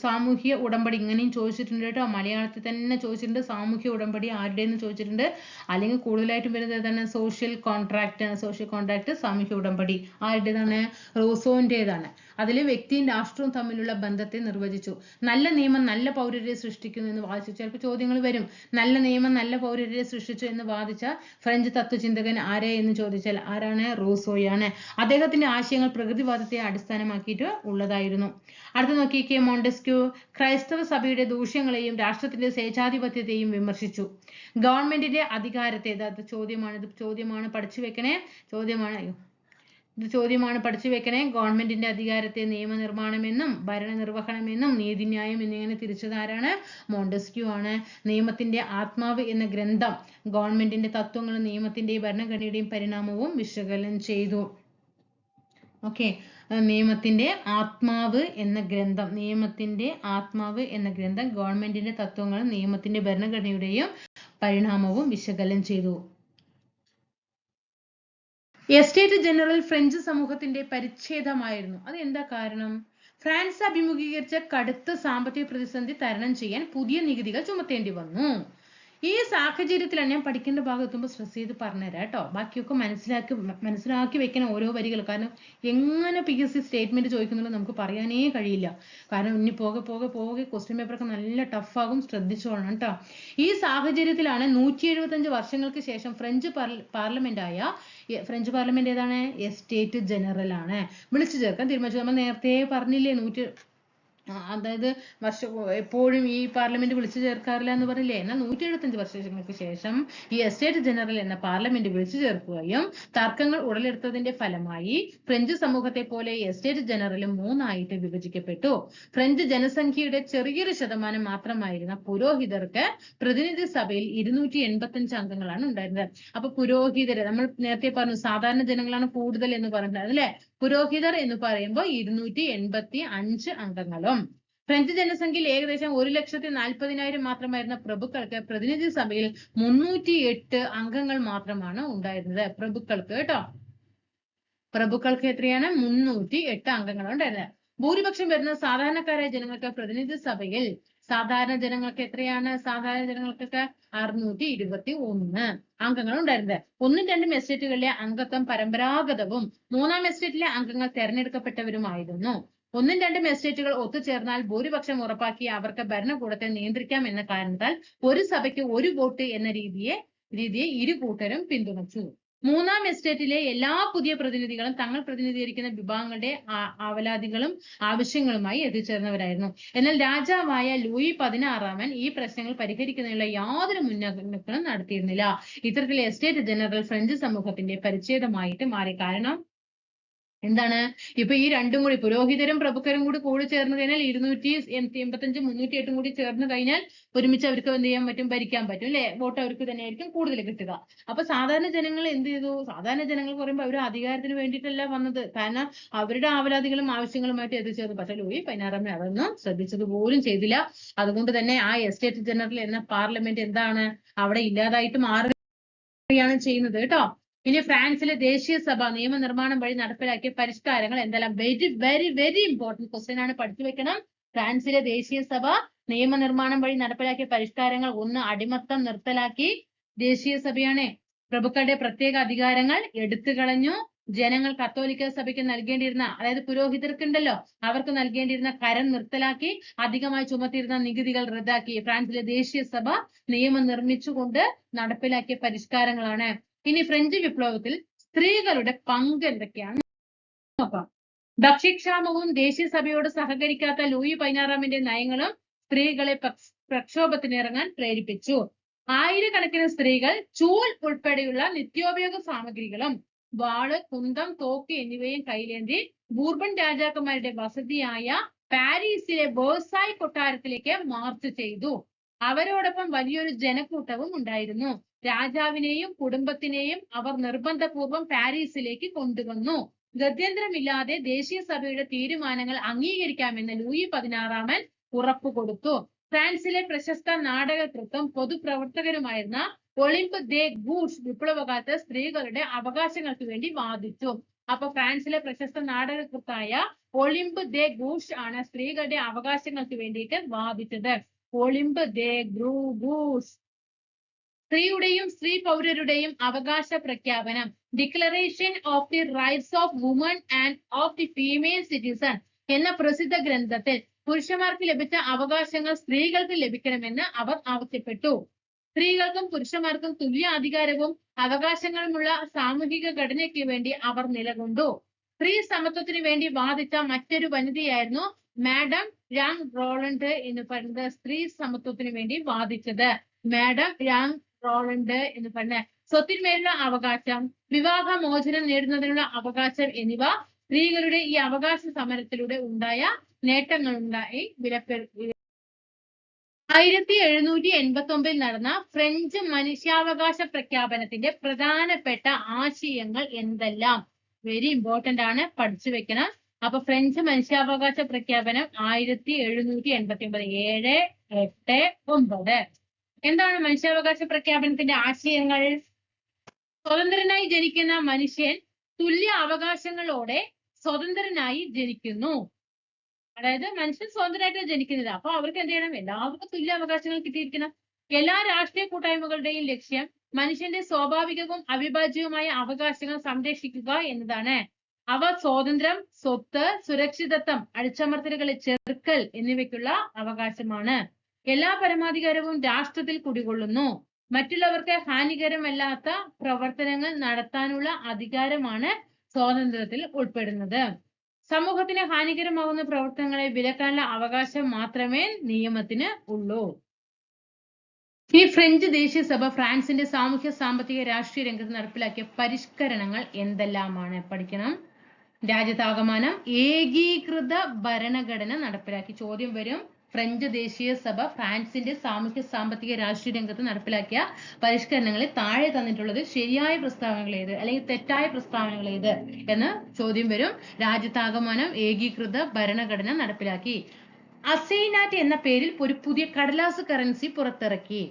[SPEAKER 1] സാമൂഹ്യ ഉടമ്പടി ഇങ്ങനെയും ചോദിച്ചിട്ടുണ്ട് കേട്ടോ. മലയാളത്തിൽ തന്നെ ചോദിച്ചിട്ടുണ്ട്. സാമൂഹ്യ ഉടമ്പടി ആരുടെയെന്ന് ചോദിച്ചിട്ടുണ്ട്. അല്ലെങ്കിൽ കൂടുതലായിട്ടും വരുന്നത് ഏതാണ്? സോഷ്യൽ കോൺട്രാക്ട് ആണ്. സോഷ്യൽ കോൺട്രാക്ട്, സാമൂഹ്യ ഉടമ്പടി ആരുടേതാണ്? റൂസോന്റേതാണ്. അതിൽ വ്യക്തിയും രാഷ്ട്രവും തമ്മിലുള്ള ബന്ധത്തെ നിർവചിച്ചു. നല്ല നിയമം നല്ല പൗരരെ സൃഷ്ടിക്കുന്നു എന്ന് വാദിച്ചു. ചിലപ്പോൾ ചോദ്യങ്ങൾ വരും. നല്ല നിയമം നല്ല പൗരരെ സൃഷ്ടിച്ചു എന്ന് വാദിച്ച ഫ്രഞ്ച് തത്വചിന്തകൻ ആരെ എന്ന് ചോദിച്ചാൽ ആരാണ്? റൂസോയാണ്. അദ്ദേഹത്തിന്റെ ആശയങ്ങൾ പ്രകൃതിവാദത്തെ അടിസ്ഥാനമാക്കിയിട്ട് ഉള്ളതായിരുന്നു. അടുത്ത നോക്കിക്കേ, മോണ്ടസ്ക്യൂ ക്രൈസ്തവ സഭയുടെ ദൂഷ്യങ്ങളെയും രാഷ്ട്രത്തിന്റെ സ്വേച്ഛാധിപത്യത്തെയും വിമർശിച്ചു. ഗവൺമെന്റിന്റെ അധികാരത്തെ, ചോദ്യമാണ് പഠിച്ചു വെക്കണേ, പഠിച്ചു വെക്കണേ. ഗവൺമെന്റിന്റെ അധികാരത്തെ നിയമനിർമ്മാണമെന്നും ഭരണനിർവഹണമെന്നും നീതിന്യായം എന്നിങ്ങനെ തിരിച്ചത് ആരാണ്? മോണ്ടസ്ക്യൂ ആണ്. നിയമത്തിന്റെ ആത്മാവ് എന്ന ഗ്രന്ഥം ഗവൺമെന്റിന്റെ തത്വങ്ങളും നിയമത്തിന്റെയും ഭരണഘടനയുടെയും പരിണാമവും വിശകലനം ചെയ്തു. ഓക്കെ, നിയമത്തിന്റെ ആത്മാവ് എന്ന ഗ്രന്ഥം ഗവൺമെന്റിന്റെ തത്വങ്ങളും നിയമത്തിന്റെ ഭരണഘടനയുടെയും പരിണാമവും വിശകലനം ചെയ്തു. എസ്റ്റേറ്റ് ജനറൽ ഫ്രഞ്ച് സമൂഹത്തിന്റെ പരിച്ഛേദമായിരുന്നു. അത് എന്താ കാരണം? ഫ്രാൻസ് അഭിമുഖീകരിച്ച കടുത്ത സാമ്പത്തിക പ്രതിസന്ധി തരണം ചെയ്യാൻ പുതിയ നികുതികൾ ചുമത്തേണ്ടി വന്നു. ഈ സാഹചര്യത്തിലാണ് ഞാൻ പഠിക്കേണ്ട ഭാഗം എത്തുമ്പോൾ സ്ട്രെസ് ചെയ്ത് പറഞ്ഞുതരാം കേട്ടോ. ബാക്കിയൊക്കെ മനസ്സിലാക്കി വെക്കണം ഓരോ വരികൾ. കാരണം എങ്ങനെ PSC സ്റ്റേറ്റ്മെന്റ് ചോദിക്കുന്നുള്ളത് നമുക്ക് പറയാനേ കഴിയില്ല. കാരണം ഇനി പോകെ ക്വസ്റ്റ്യൻ പേപ്പറൊക്കെ നല്ല ടഫാകും, ശ്രദ്ധിച്ചോളണം കേട്ടോ. ഈ സാഹചര്യത്തിലാണ് 175 വർഷങ്ങൾക്ക് ശേഷം ഫ്രഞ്ച് പാർലമെന്റ് ഏതാണ്? എസ്റ്റേറ്റ് ജനറൽ ആണ് വിളിച്ചു ചേർക്കാൻ തീരുമാനിച്ചു. നമ്മൾ നേരത്തെ പറഞ്ഞില്ലേ അതായത് എപ്പോഴും ഈ പാർലമെന്റ് വിളിച്ചു ചേർക്കാറില്ല എന്ന് പറഞ്ഞില്ലേ. എന്നാൽ 175 വർഷങ്ങൾക്ക് ശേഷം ഈ എസ്റ്റേറ്റ് ജനറൽ എന്ന പാർലമെന്റ് വിളിച്ചു ചേർക്കുകയും തർക്കങ്ങൾ ഉടലെടുത്തതിന്റെ ഫലമായി ഫ്രഞ്ച് സമൂഹത്തെ പോലെ എസ്റ്റേറ്റ് ജനറലും 3ആയിട്ട് വിഭജിക്കപ്പെട്ടു. ഫ്രഞ്ച് ജനസംഖ്യയുടെ ചെറിയൊരു ശതമാനം മാത്രമായിരുന്ന പുരോഹിതർക്ക് പ്രതിനിധി സഭയിൽ 285 അംഗങ്ങളാണ് ഉണ്ടായിരുന്നത്. അപ്പൊ പുരോഹിതര് നമ്മൾ നേരത്തെ പറഞ്ഞു സാധാരണ ജനങ്ങളാണ് കൂടുതൽ എന്ന് പറഞ്ഞത് അല്ലെ. പുരോഹിതർ എന്ന് പറയുമ്പോൾ 285 അംഗങ്ങളും. ഫ്രഞ്ച് ജനസംഖ്യയിൽ ഏകദേശം 1,40,000 മാത്രമായിരുന്ന പ്രഭുക്കൾക്ക് പ്രതിനിധി സഭയിൽ 308 അംഗങ്ങൾ മാത്രമാണ് ഉണ്ടായിരുന്നത്. പ്രഭുക്കൾക്ക് കേട്ടോ, പ്രഭുക്കൾക്ക് എത്രയാണ്? 308 അംഗങ്ങളാണ് ഉണ്ടായിരുന്നത്. ഭൂരിപക്ഷം വരുന്ന സാധാരണക്കാരായ ജനങ്ങൾക്ക് പ്രതിനിധി സഭയിൽ സാധാരണ ജനങ്ങൾക്ക് എത്രയാണ്? സാധാരണ ജനങ്ങൾക്കൊക്കെ 621 അംഗങ്ങൾ ഉണ്ടായിരുന്നത്. 1ഉം 2ഉം എസ്റ്റേറ്റുകളിലെ അംഗത്വം പരമ്പരാഗതവും 3ആം എസ്റ്റേറ്റിലെ അംഗങ്ങൾ തെരഞ്ഞെടുക്കപ്പെട്ടവരുമായിരുന്നു. 1ഉം 2ഉം എസ്റ്റേറ്റുകൾ ഒത്തുചേർന്നാൽ ഭൂരിപക്ഷം ഉറപ്പാക്കി അവർക്ക് ഭരണകൂടത്തെ നിയന്ത്രിക്കാം എന്ന കാരണത്താൽ ഒരു സഭയ്ക്ക് ഒരു വോട്ട് എന്ന രീതിയെ ഇരു കൂട്ടരും പിന്തുണച്ചു. 3ആം എസ്റ്റേറ്റിലെ എല്ലാ പുതിയ പ്രതിനിധികളും തങ്ങൾ പ്രതിനിധീകരിക്കുന്ന വിഭാഗങ്ങളുടെ ആവലാതികളും ആവശ്യങ്ങളുമായി എത്തിച്ചേർന്നവരായിരുന്നു. എന്നാൽ രാജാവായ ലൂയി 16 ഈ പ്രശ്നങ്ങൾ പരിഹരിക്കുന്നതിനുള്ള യാതൊരു മുന്നൊരുക്കങ്ങളും നടത്തിയിരുന്നില്ല. ഇത്തരത്തിൽ എസ്റ്റേറ്റ് ജനറൽ ഫ്രഞ്ച് സമൂഹത്തിന്റെ പരിച്ഛേദമായിട്ട് മാറി. കാരണം എന്താണ്? ഇപ്പൊ ഈ രണ്ടും കൂടി പുരോഹിതരും പ്രഭുക്കരും കൂടി ചേർന്ന് കഴിഞ്ഞാൽ 285 308 കൂടി ചേർന്ന് കഴിഞ്ഞാൽ ഒരുമിച്ച് അവർക്ക് എന്ത് ചെയ്യാൻ പറ്റും? ഭരിക്കാൻ പറ്റും അല്ലെ. വോട്ട് അവർക്ക് തന്നെയായിരിക്കും കൂടുതൽ കിട്ടുക. അപ്പൊ സാധാരണ ജനങ്ങൾ എന്ത് ചെയ്തു? സാധാരണ ജനങ്ങൾ പറയുമ്പോൾ അവർ അധികാരത്തിന് വേണ്ടിയിട്ടല്ല വന്നത്. കാരണം അവരുടെ ആവലാതികളും ആവശ്യങ്ങളുമായിട്ട് എത്തിച്ചേർന്നു. പക്ഷെ ലൂയി 16 അതൊന്നും ശ്രദ്ധിച്ചത് പോലും ചെയ്തില്ല. അതുകൊണ്ട് തന്നെ ആ എസ്റ്റേറ്റ് ജനറൽ എന്ന പാർലമെന്റ് എന്താണ്? അവിടെ ഇല്ലാതായിട്ട് മാറുകയാണ് ചെയ്യുന്നത് കേട്ടോ. ഇനി ഫ്രാൻസിലെ ദേശീയ സഭ നിയമനിർമ്മാണം വഴി നടപ്പിലാക്കിയ പരിഷ്കാരങ്ങൾ എന്തെല്ലാം? വെരി ഇമ്പോർട്ടന്റ് ക്വസ്റ്റ്യൻ ആണ്, പഠിച്ചു വെക്കണം. ഫ്രാൻസിലെ ദേശീയ സഭ നിയമനിർമ്മാണം വഴി നടപ്പിലാക്കിയ പരിഷ്കാരങ്ങൾ: 1. അടിമത്തം നിർത്തലാക്കി. ദേശീയ സഭയാണ്. പ്രഭുക്കളുടെ പ്രത്യേക അധികാരങ്ങൾ എടുത്തു കളഞ്ഞു. ജനങ്ങൾ കത്തോലിക്ക സഭയ്ക്ക് നൽകേണ്ടിയിരുന്ന, അതായത് പുരോഹിതർക്കുണ്ടല്ലോ, അവർക്ക് നൽകേണ്ടിയിരുന്ന കരം നിർത്തലാക്കി. അധികമായി ചുമത്തിയിരുന്ന നികുതികൾ റദ്ദാക്കി. ഫ്രാൻസിലെ ദേശീയ സഭ നിയമം നിർമ്മിച്ചുകൊണ്ട് നടപ്പിലാക്കിയ പരിഷ്കാരങ്ങളാണ്. ഇനി ഫ്രഞ്ച് വിപ്ലവത്തിൽ സ്ത്രീകളുടെ പങ്ക് എന്തൊക്കെയാണ് നോക്കാം. ഭക്ഷ്യക്ഷാമവും ദേശീയ സഭയോട് സഹകരിക്കാത്ത ലൂയി 16 നയങ്ങളും സ്ത്രീകളെ പ്രക്ഷോഭത്തിനിറങ്ങാൻ പ്രേരിപ്പിച്ചു. ആയിരക്കണക്കിന് സ്ത്രീകൾ ചൂൽ ഉൾപ്പെടെയുള്ള നിത്യോപയോഗ സാമഗ്രികളും വാള്, കുന്തം, തോക്ക് എന്നിവയും കൈലേന്തി ബൂർബൺ രാജാക്കന്മാരുടെ വസതിയായ പാരീസിലെ വേഴ്സായ് കൊട്ടാരത്തിലേക്ക് മാർച്ച് ചെയ്തു. അവരോടൊപ്പം വലിയൊരു ജനക്കൂട്ടവും ഉണ്ടായിരുന്നു. രാജാവിനെയും കുടുംബത്തിനെയും അവർ നിർബന്ധപൂർവം പാരീസിലേക്ക് കൊണ്ടുവന്നു. ഗത്യന്തരമില്ലാതെ ദേശീയ സഭയുടെ തീരുമാനങ്ങൾ അംഗീകരിക്കാമെന്ന് ലൂയി 16 ഉറപ്പു കൊടുത്തു. ഫ്രാൻസിലെ പ്രശസ്ത നാടകകൃത്തും പൊതുപ്രവർത്തകരുമായിരുന്ന ഒളിമ്പ് ദേ ഗൂഷ് വിപ്ലവകാലത്ത് സ്ത്രീകളുടെ അവകാശങ്ങൾക്ക് വേണ്ടി വാദിച്ചു. അപ്പൊ ഫ്രാൻസിലെ പ്രശസ്ത നാടകകൃത്തായ ഒളിമ്പ് ദേ ഗൂഷ് ആണ് സ്ത്രീകളുടെ അവകാശങ്ങൾക്ക് വേണ്ടിയിട്ട് വാദിച്ചത്. ഒളിമ്പ് ദേ ഗൂഷ്. സ്ത്രീയുടെയും സ്ത്രീ പൗരരുടെയും അവകാശ പ്രഖ്യാപനം, declaration of the rights of woman and of the female citizen എന്ന പ്രസിദ്ധ ഗ്രന്ഥത്തിൽ പുരുഷന്മാർക്ക് ലഭിച്ച അവകാശങ്ങൾ സ്ത്രീകൾക്ക് ലഭിക്കണമെന്ന് അവർ ആവശ്യപ്പെട്ടു. സ്ത്രീകൾക്കും പുരുഷന്മാർക്കും തുല്യ അധികാരവും അവകാശങ്ങളുമുള്ള സാമൂഹിക ഘടനയ്ക്ക് വേണ്ടി അവർ നിലകൊണ്ടു. സ്ത്രീ സമത്വത്തിന് വേണ്ടി വാദിച്ച മറ്റൊരു വനിതയായിരുന്നു മാഡം യാങ് റോളണ്ട് എന്ന് പറയുന്നത്. സ്ത്രീ സമത്വത്തിന് വേണ്ടി വാദിച്ചത് മാഡം യാങ് റോളണ്ട് എന്ന് പറഞ്ഞ സ്വത്തിന്മേലുള്ള അവകാശം, വിവാഹമോചനം നേടുന്നതിനുള്ള അവകാശം എന്നിവ സ്ത്രീകളുടെ ഈ അവകാശ സമരത്തിലൂടെ ഉണ്ടായ നേട്ടങ്ങളുണ്ടായി. 1789 നടന്ന ഫ്രഞ്ച് മനുഷ്യാവകാശ പ്രഖ്യാപനത്തിന്റെ പ്രധാനപ്പെട്ട ആശയങ്ങൾ എന്തെല്ലാം? വെരി ഇമ്പോർട്ടന്റ് ആണ്, പഠിച്ചു വെക്കണം. അപ്പൊ ഫ്രഞ്ച് മനുഷ്യാവകാശ പ്രഖ്യാപനം 1789 7, 8, 9. എന്താണ് മനുഷ്യാവകാശ പ്രഖ്യാപനത്തിന്റെ ആശയങ്ങൾ? സ്വതന്ത്രനായി ജനിക്കുന്ന മനുഷ്യൻ തുല്യ അവകാശങ്ങളോടെ സ്വതന്ത്രനായി ജനിക്കുന്നു. അതായത് മനുഷ്യൻ സ്വതന്ത്രമായിട്ട് ജനിക്കുന്നത്. അപ്പൊ അവർക്ക് എന്ത് ചെയ്യണം? എല്ലാവർക്കും തുല്യ അവകാശങ്ങൾ കിട്ടിയിരിക്കണം. എല്ലാ രാഷ്ട്രീയ കൂട്ടായ്മകളുടെയും ലക്ഷ്യം മനുഷ്യന്റെ സ്വാഭാവികവും അവിഭാജ്യവുമായ അവകാശങ്ങൾ സംരക്ഷിക്കുക എന്നതാണ്. അവ സ്വാതന്ത്ര്യം, സ്വത്ത്, സുരക്ഷിതത്വം, അടിച്ചമർത്തലുകളെ ചെറുക്കൽ എന്നിവയ്ക്കുള്ള അവകാശമാണ്. എല്ലാ പരമാധികാരവും രാഷ്ട്രത്തിൽ കുടികൊള്ളുന്നു. മറ്റുള്ളവർക്ക് ഹാനികരമല്ലാത്ത പ്രവർത്തനങ്ങൾ നടത്താനുള്ള അധികാരമാണ് സ്വാതന്ത്ര്യത്തിൽ ഉൾപ്പെടുന്നത്. സമൂഹത്തിന് ഹാനികരമാകുന്ന പ്രവർത്തനങ്ങളെ വിലക്കാനുള്ള അവകാശം മാത്രമേ നിയമത്തിന് ഉള്ളൂ. ഈ ഫ്രഞ്ച് ദേശീയ സഭ ഫ്രാൻസിന്റെ സാമൂഹ്യ, സാമ്പത്തിക, രാഷ്ട്രീയ രംഗത്ത് നടപ്പിലാക്കിയ പരിഷ്കരണങ്ങൾ എന്തെല്ലാമാണ്? പഠിക്കണം. രാജ്യത്താകമാനം ഏകീകൃത ഭരണഘടന നടപ്പിലാക്കി. ചോദ്യം വരും. ഫ്രഞ്ച് ദേശീയ സഭ ഫ്രാൻസിന്റെ സാമൂഹ്യ, സാമ്പത്തിക, രാഷ്ട്രീയ രംഗത്ത് നടപ്പിലാക്കിയ പരിഷ്കരണങ്ങളിൽ താഴെ തന്നിട്ടുള്ളത് ശരിയായ പ്രസ്താവനകൾ ഏത് അല്ലെങ്കിൽ തെറ്റായ പ്രസ്താവനകൾ ഏത് എന്ന് ചോദ്യം വരും. രാജ്യത്താകമാനം ഏകീകൃത ഭരണഘടന നടപ്പിലാക്കി. അസൈനാറ്റ് എന്ന പേരിൽ ഒരു പുതിയ കടലാസ് കറൻസി പുറത്തിറക്കി.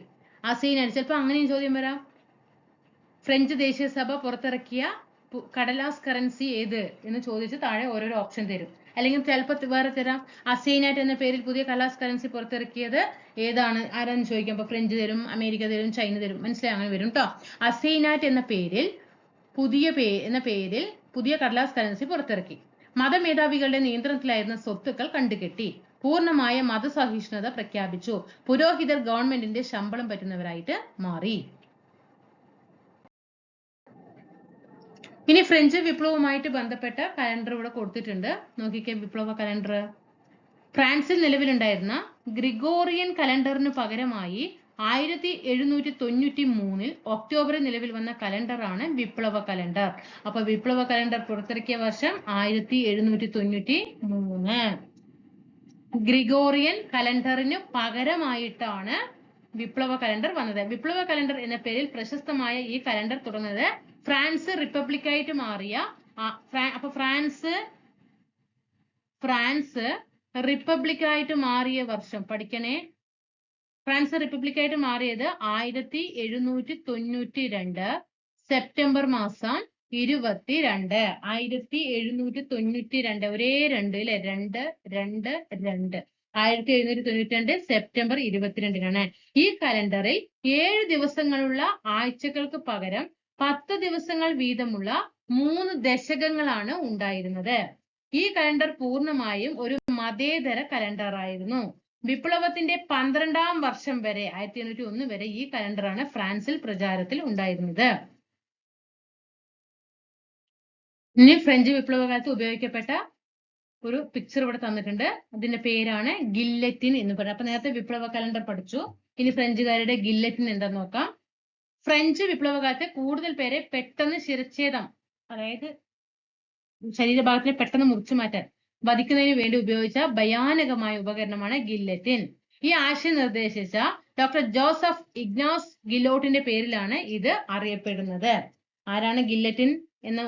[SPEAKER 1] അസൈനാറ്റ്, ചിലപ്പോൾ അങ്ങനെയും ചോദ്യം വരാം. ഫ്രഞ്ച് ദേശീയ സഭ പുറത്തിറക്കിയ കടലാസ് കറൻസി ഏത് എന്ന് ചോദിച്ച് താഴെ ഓരോരോ ഓപ്ഷൻ തരും. അല്ലെങ്കിൽ ചിലപ്പോൾ വേറെ തരാം. അസൈനാറ്റ് എന്ന പേരിൽ പുതിയ കടലാസ് കറൻസി പുറത്തിറക്കിയത് ഏതാണ്, ആരാന്ന് ചോദിക്കാം. അപ്പൊ ഫ്രഞ്ച് തരും, അമേരിക്ക തരും, ചൈന തരും. മനസ്സിലായി? അങ്ങനെ വരും കേട്ടോ. അസൈനാറ്റ് എന്ന പേരിൽ പുതിയ കടലാസ് കറൻസി പുറത്തിറക്കി. മതമേധാവികളുടെ നിയന്ത്രണത്തിലായിരുന്ന സ്വത്തുക്കൾ കണ്ടുകെട്ടി. പൂർണ്ണമായ മതസഹിഷ്ണുത പ്രഖ്യാപിച്ചു. പുരോഹിതർ ഗവൺമെന്റിന്റെ ശമ്പളം പറ്റുന്നവരായിട്ട് മാറി. ഇനി ഫ്രഞ്ച് വിപ്ലവവുമായിട്ട് ബന്ധപ്പെട്ട കലണ്ടർ ഇവിടെ കൊടുത്തിട്ടുണ്ട്. നോക്കിക്കേ വിപ്ലവ കലണ്ടർ. ഫ്രാൻസിൽ നിലവിലുണ്ടായിരുന്ന ഗ്രിഗോറിയൻ കലണ്ടറിന് പകരമായി 1793 ഒക്ടോബറിൽ നിലവിൽ വന്ന കലണ്ടറാണ് വിപ്ലവ കലണ്ടർ. അപ്പൊ വിപ്ലവ കലണ്ടർ പുറത്തിറക്കിയ വർഷം 1793. ഗ്രിഗോറിയൻ കലണ്ടറിന് പകരമായിട്ടാണ് വിപ്ലവ കലണ്ടർ വന്നത്. വിപ്ലവ കലണ്ടർ എന്ന പേരിൽ പ്രശസ്തമായ ഈ കലണ്ടർ തുടങ്ങുന്നത് ഫ്രാൻസ് റിപ്പബ്ലിക്കായിട്ട് മാറിയ അപ്പൊ ഫ്രാൻസ് റിപ്പബ്ലിക്കായിട്ട് മാറിയ വർഷം പഠിക്കണേ. ഫ്രാൻസ് റിപ്പബ്ലിക്കായിട്ട് മാറിയത് 1792 സെപ്റ്റംബർ മാസം 22. 1792. ഒരേ 2 അല്ലെ? 1792 സെപ്റ്റംബർ 22 ഈ കലണ്ടറിൽ 7 ദിവസങ്ങളുള്ള ആഴ്ചകൾക്ക് പകരം 10 ദിവസങ്ങൾ വീതമുള്ള 3 ദശകങ്ങളാണ് ഉണ്ടായിരുന്നത്. ഈ കലണ്ടർ പൂർണ്ണമായും ഒരു മതേതര കലണ്ടർ ആയിരുന്നു. വിപ്ലവത്തിന്റെ 12ാം വർഷം വരെ 1801 വരെ ഈ കലണ്ടറാണ് ഫ്രാൻസിൽ പ്രചാരത്തിൽ ഉണ്ടായിരുന്നത്. ഇനി ഫ്രഞ്ച് വിപ്ലവകാലത്ത് ഉപയോഗിക്കപ്പെട്ട ഒരു പിക്ചർ ഇവിടെ തന്നിട്ടുണ്ട്. അതിന്റെ പേരാണ് ഗില്ലറ്റിൻ എന്ന് പറയുന്നത്. അപ്പൊ നേരത്തെ വിപ്ലവ കലണ്ടർ പഠിച്ചു. ഇനി ഫ്രഞ്ചുകാരുടെ ഗില്ലറ്റിൻ എന്താന്ന് നോക്കാം. ഫ്രഞ്ച് വിപ്ലവകാലത്ത് കൂടുതൽ പേരെ പെട്ടെന്ന് ശിരച്ഛേദം, അതായത് ശരീരഭാഗത്തിനെ പെട്ടെന്ന് മുറിച്ചു മാറ്റാൻ വധിക്കുന്നതിന് വേണ്ടി ഉപയോഗിച്ച ഭയാനകമായ ഉപകരണമാണ് ഗില്ലറ്റിൻ. ഈ ആശയം നിർദ്ദേശിച്ച ഡോക്ടർ ജോസഫ് ഇഗ്നാസ് ഗിലോട്ടിന്റെ പേരിലാണ് ഇത് അറിയപ്പെടുന്നത്. ആരാണ് ഗില്ലറ്റിൻ എന്ന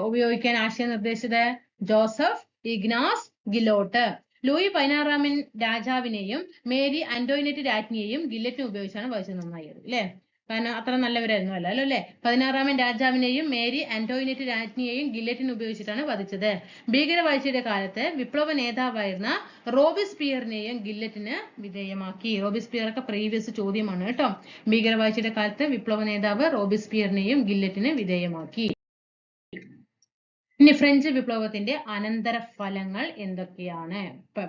[SPEAKER 1] ഉപയോഗിക്കാൻ ആശയം നിർദ്ദേശിച്ചത്? Joseph Ignace Guillotin. ലൂയി 16ാമൻ രാജാവിനെയും മേരി ആന്റോയിനറ്റ് രാജ്ഞിയെയും ഗില്ലറ്റിൻ ഉപയോഗിച്ചാണ് വധിച്ചത്. നന്നായത് അല്ലെ? കാരണം അത്ര നല്ലവരായിരുന്നു അല്ലോ അല്ലെ? 16ാമൻ രാജാവിനെയും മേരി ആന്റോയിനറ്റ് രാജ്ഞിയെയും ഗില്ലറ്റിൻ ഉപയോഗിച്ചിട്ടാണ് വധിച്ചത്. ഭീകരവാഴ്ചയുടെ കാലത്ത് വിപ്ലവ നേതാവായിരുന്ന റോബിസ്പിയറിനെയും ഗില്ലറ്റിന് വിധേയമാക്കി. റോബിസ്പിയർ ഒക്കെ പ്രീവിയസ് ചോദ്യമാണ് കേട്ടോ. ഭീകരവാഴ്ചയുടെ കാലത്ത് വിപ്ലവ നേതാവ് റോബിസ്പിയറിനെയും ഗില്ലറ്റിന് വിധേയമാക്കി. ഇനി ഫ്രഞ്ച് വിപ്ലവത്തിന്റെ അനന്തര ഫലങ്ങൾ എന്തൊക്കെയാണ്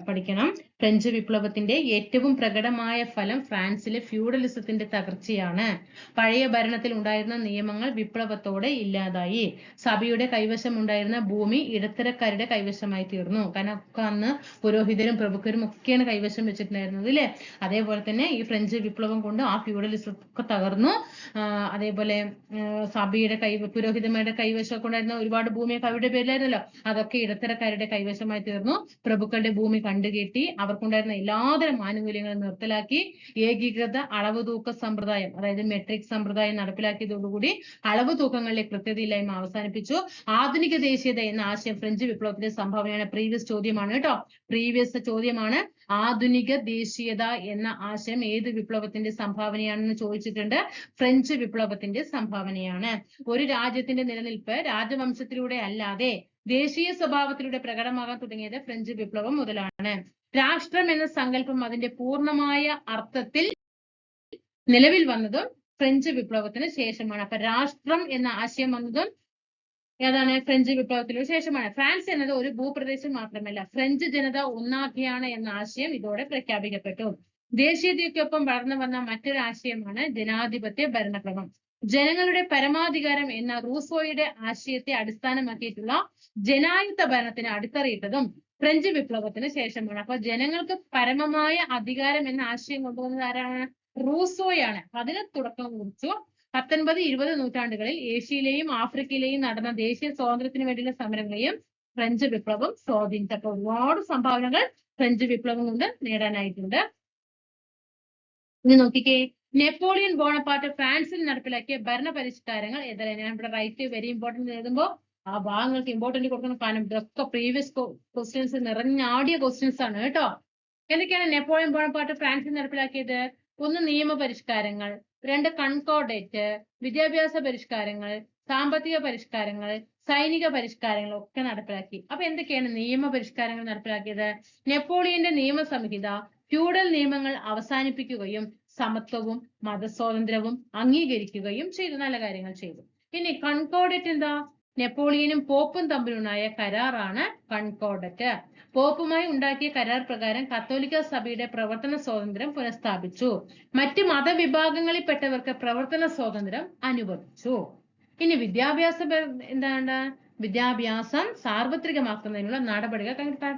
[SPEAKER 1] പഠിക്കണം. ഫ്രഞ്ച് വിപ്ലവത്തിന്റെ ഏറ്റവും പ്രകടമായ ഫലം ഫ്രാൻസിലെ ഫ്യൂഡലിസത്തിന്റെ തകർച്ചയാണ്. പഴയ ഭരണത്തിൽ ഉണ്ടായിരുന്ന നിയമങ്ങൾ വിപ്ലവത്തോടെ ഇല്ലാതായി. സഭയുടെ കൈവശം ഉണ്ടായിരുന്ന ഭൂമി ഇടത്തരക്കാരുടെ കൈവശമായി തീർന്നു. കാരണം അന്ന് പുരോഹിതരും പ്രഭുക്കരും ഒക്കെയാണ് കൈവശം വെച്ചിട്ടുണ്ടായിരുന്നത് അല്ലെ? അതേപോലെ തന്നെ ഈ ഫ്രഞ്ച് വിപ്ലവം കൊണ്ട് ആ ഫ്യൂഡലിസം ഒക്കെ തകർന്നു. അതേപോലെ സഭയുടെ പുരോഹിതന്മാരുടെ കൈവശമൊക്കെ ഉണ്ടായിരുന്ന ഒരുപാട് ഭൂമിയൊക്കെ അവരുടെ പേരിലായിരുന്നല്ലോ. അതൊക്കെ ഇടത്തരക്കാരുടെ കൈവശമായി തീർന്നു. പ്രഭുക്കളുടെ ഭൂമി കണ്ടുകെട്ടി. അവർക്കുണ്ടായിരുന്ന എല്ലാതരം ആനുകൂല്യങ്ങളും നിർത്തലാക്കി. ഏകീകൃത അളവ് തൂക്ക സമ്പ്രദായം, അതായത് മെട്രിക് സമ്പ്രദായം നടപ്പിലാക്കിയതോടുകൂടി അളവ് തൂക്കങ്ങളിലെ കൃത്യതയില്ലായ്മ അവസാനിപ്പിച്ചു. ആധുനിക ദേശീയത എന്ന ആശയം ഫ്രഞ്ച് വിപ്ലവത്തിന്റെ സംഭാവനയാണ്. പ്രീവിയസ് ചോദ്യമാണ് കേട്ടോ. പ്രീവിയസ് ചോദ്യമാണ്. ആധുനിക ദേശീയത എന്ന ആശയം ഏത് വിപ്ലവത്തിന്റെ സംഭാവനയാണെന്ന് ചോദിച്ചിട്ടുണ്ട്. ഫ്രഞ്ച് വിപ്ലവത്തിന്റെ സംഭാവനയാണ്. ഒരു രാജ്യത്തിന്റെ നിലനിൽപ്പ് രാജവംശത്തിലൂടെ അല്ലാതെ ദേശീയ സ്വഭാവത്തിലൂടെ പ്രകടമാകാൻ തുടങ്ങിയത് ഫ്രഞ്ച് വിപ്ലവം മുതലാണ്. രാഷ്ട്രം എന്ന സങ്കല്പം അതിന്റെ പൂർണ്ണമായ അർത്ഥത്തിൽ നിലവിൽ വന്നതും ഫ്രഞ്ച് വിപ്ലവത്തിന് ശേഷമാണ്. അപ്പൊ രാഷ്ട്രം എന്ന ആശയം വന്നതും ഏതാണ്? ഫ്രഞ്ച് വിപ്ലവത്തിന് ശേഷമാണ്. ഫ്രാൻസ് എന്നത് ഒരു ഭൂപ്രദേശം മാത്രമല്ല, ഫ്രഞ്ച് ജനത ഒന്നാക്കിയാണ് എന്ന ആശയം ഇതോടെ പ്രഖ്യാപിക്കപ്പെട്ടു. ദേശീയതയ്ക്കൊപ്പം വളർന്നു വന്ന മറ്റൊരു ആശയമാണ് ജനാധിപത്യ ഭരണക്രമം. ജനങ്ങളുടെ പരമാധികാരം എന്ന റൂസോയുടെ ആശയത്തെ അടിസ്ഥാനമാക്കിയിട്ടുള്ള ജനായുത്ത ഭരണത്തിന് അടിത്തറയിട്ടതും ഫ്രഞ്ച് വിപ്ലവത്തിന് ശേഷമാണ്. അപ്പൊ ജനങ്ങൾക്ക് പരമമായ അധികാരം എന്ന ആശയം കൊണ്ടുവന്നത് ആരാണ്? റൂസോയാണ്. അതിന് തുടക്കം കുറിച്ചു. 19-20 നൂറ്റാണ്ടുകളിൽ ഏഷ്യയിലെയും ആഫ്രിക്കയിലെയും നടന്ന ദേശീയ സ്വാതന്ത്ര്യത്തിന് വേണ്ടിയുള്ള സമരങ്ങളെയും ഫ്രഞ്ച് വിപ്ലവം സ്വാധീനിച്ചു. അപ്പൊ ഒരുപാട് സംഭാവനകൾ ഫ്രഞ്ച് വിപ്ലവം കൊണ്ട് നേടാനായിട്ടുണ്ട്. ഇനി നോക്കിക്കേ, നെപ്പോളിയൻ ബോണപ്പാർട്ട് ഫ്രാൻസിൽ നടപ്പിലാക്കിയ ഭരണ പരിഷ്കാരങ്ങൾ ഏതെല്ലാം? ഞാൻ ഇവിടെ റൈറ്റ് വെരി ഇമ്പോർട്ടന്റ് എഴുതുമ്പോൾ ആ ഭാഗങ്ങൾക്ക് ഇമ്പോർട്ടന്റ് കൊടുക്കണം. കാരണം ഇതൊക്കെ പ്രീവിയസ് ക്വസ്റ്റ്യൻസ് നിറഞ്ഞാടിയ ക്വസ്റ്റ്യൻസ് ആണ് കേട്ടോ. എന്തൊക്കെയാണ് നെപ്പോളിയൻ ബോണപ്പാർട്ട് ഫ്രാൻസിൽ നടപ്പിലാക്കിയത്? 1 നിയമപരിഷ്കാരങ്ങൾ, 2 കൺകോർഡേറ്റ്, വിദ്യാഭ്യാസ പരിഷ്കാരങ്ങൾ, സാമ്പത്തിക പരിഷ്കാരങ്ങൾ, സൈനിക പരിഷ്കാരങ്ങൾ ഒക്കെ നടപ്പിലാക്കി. അപ്പൊ എന്തൊക്കെയാണ് നിയമപരിഷ്കാരങ്ങൾ നടപ്പിലാക്കിയത്? നെപ്പോളിയന്റെ നിയമസംഹിത ഫ്യൂഡൽ നിയമങ്ങൾ അവസാനിപ്പിക്കുകയും സമത്വവും മതസ്വാതന്ത്ര്യവും അംഗീകരിക്കുകയും ചെയ്തു. നല്ല കാര്യങ്ങൾ ചെയ്തു. ഇനി കൺകോർഡേറ്റ് എന്താ? നെപ്പോളിയനും പോപ്പും തമ്മിലുണ്ടായ കരാറാണ് കൺകോർഡറ്റ്. പോപ്പുമായി ഉണ്ടാക്കിയ കരാർ പ്രകാരം കത്തോലിക്ക സഭയുടെ പ്രവർത്തന സ്വാതന്ത്ര്യം പുനഃസ്ഥാപിച്ചു. മറ്റ് മതവിഭാഗങ്ങളിൽപ്പെട്ടവർക്ക് പ്രവർത്തന സ്വാതന്ത്ര്യം അനുവദിച്ചു. ഇനി എന്താണ്? വിദ്യാഭ്യാസം സാർവത്രികമാക്കുന്നതിനുള്ള നടപടികൾ.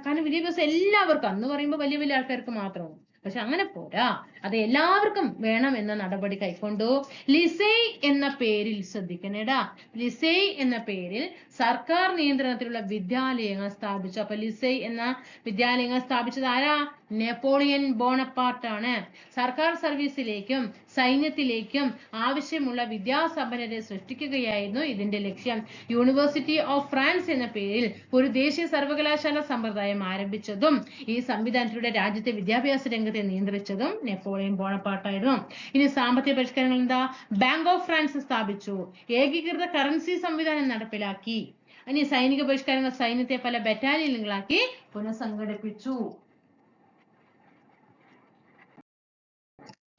[SPEAKER 1] കാരണം വിദ്യാഭ്യാസം എല്ലാവർക്കും, അന്ന് പറയുമ്പോൾ വലിയ വലിയ ആൾക്കാർക്ക് മാത്രമാണ്, പക്ഷെ അങ്ങനെ പോരാ, അത് എല്ലാവർക്കും വേണം എന്ന നടപടി കൈക്കൊണ്ടു. ലിസേയ് എന്ന പേരിൽ, ശ്രദ്ധിക്കണേടാ, ലിസേയ് എന്ന പേരിൽ സർക്കാർ നിയന്ത്രണത്തിലുള്ള വിദ്യാലയങ്ങൾ സ്ഥാപിച്ചു. അപ്പൊ ലിസേയ് എന്ന വിദ്യാലയങ്ങൾ സ്ഥാപിച്ചത് ആരാ? നെപ്പോളിയൻ ബോണപ്പാർട്ടാണ്. സർക്കാർ സർവീസിലേക്കും സൈന്യത്തിലേക്കും ആവശ്യമുള്ള വിദ്യാസമ്പന്നരെ സൃഷ്ടിക്കുകയായിരുന്നു ഇതിന്റെ ലക്ഷ്യം. യൂണിവേഴ്സിറ്റി ഓഫ് ഫ്രാൻസ് എന്ന പേരിൽ ഒരു ദേശീയ സർവകലാശാല സമ്പ്രദായം ആരംഭിച്ചതും ഈ സംവിധാനത്തിലൂടെ രാജ്യത്തെ വിദ്യാഭ്യാസ രംഗത്തെ നിയന്ത്രിച്ചതും നെപ്പോളിയൻ ബോണപ്പാർട്ടായിരുന്നു. ഇനി സാമ്പത്തിക പരിഷ്കാരങ്ങൾ എന്താ? ബാങ്ക് ഓഫ് ഫ്രാൻസ് സ്ഥാപിച്ചു. ഏകീകൃത കറൻസി സംവിധാനം നടപ്പിലാക്കി. ഇനി സൈനിക പരിഷ്കാരങ്ങൾ, സൈന്യത്തെ പല ബറ്റാലിയനുകളാക്കി പുനഃസംഘടിപ്പിച്ചു.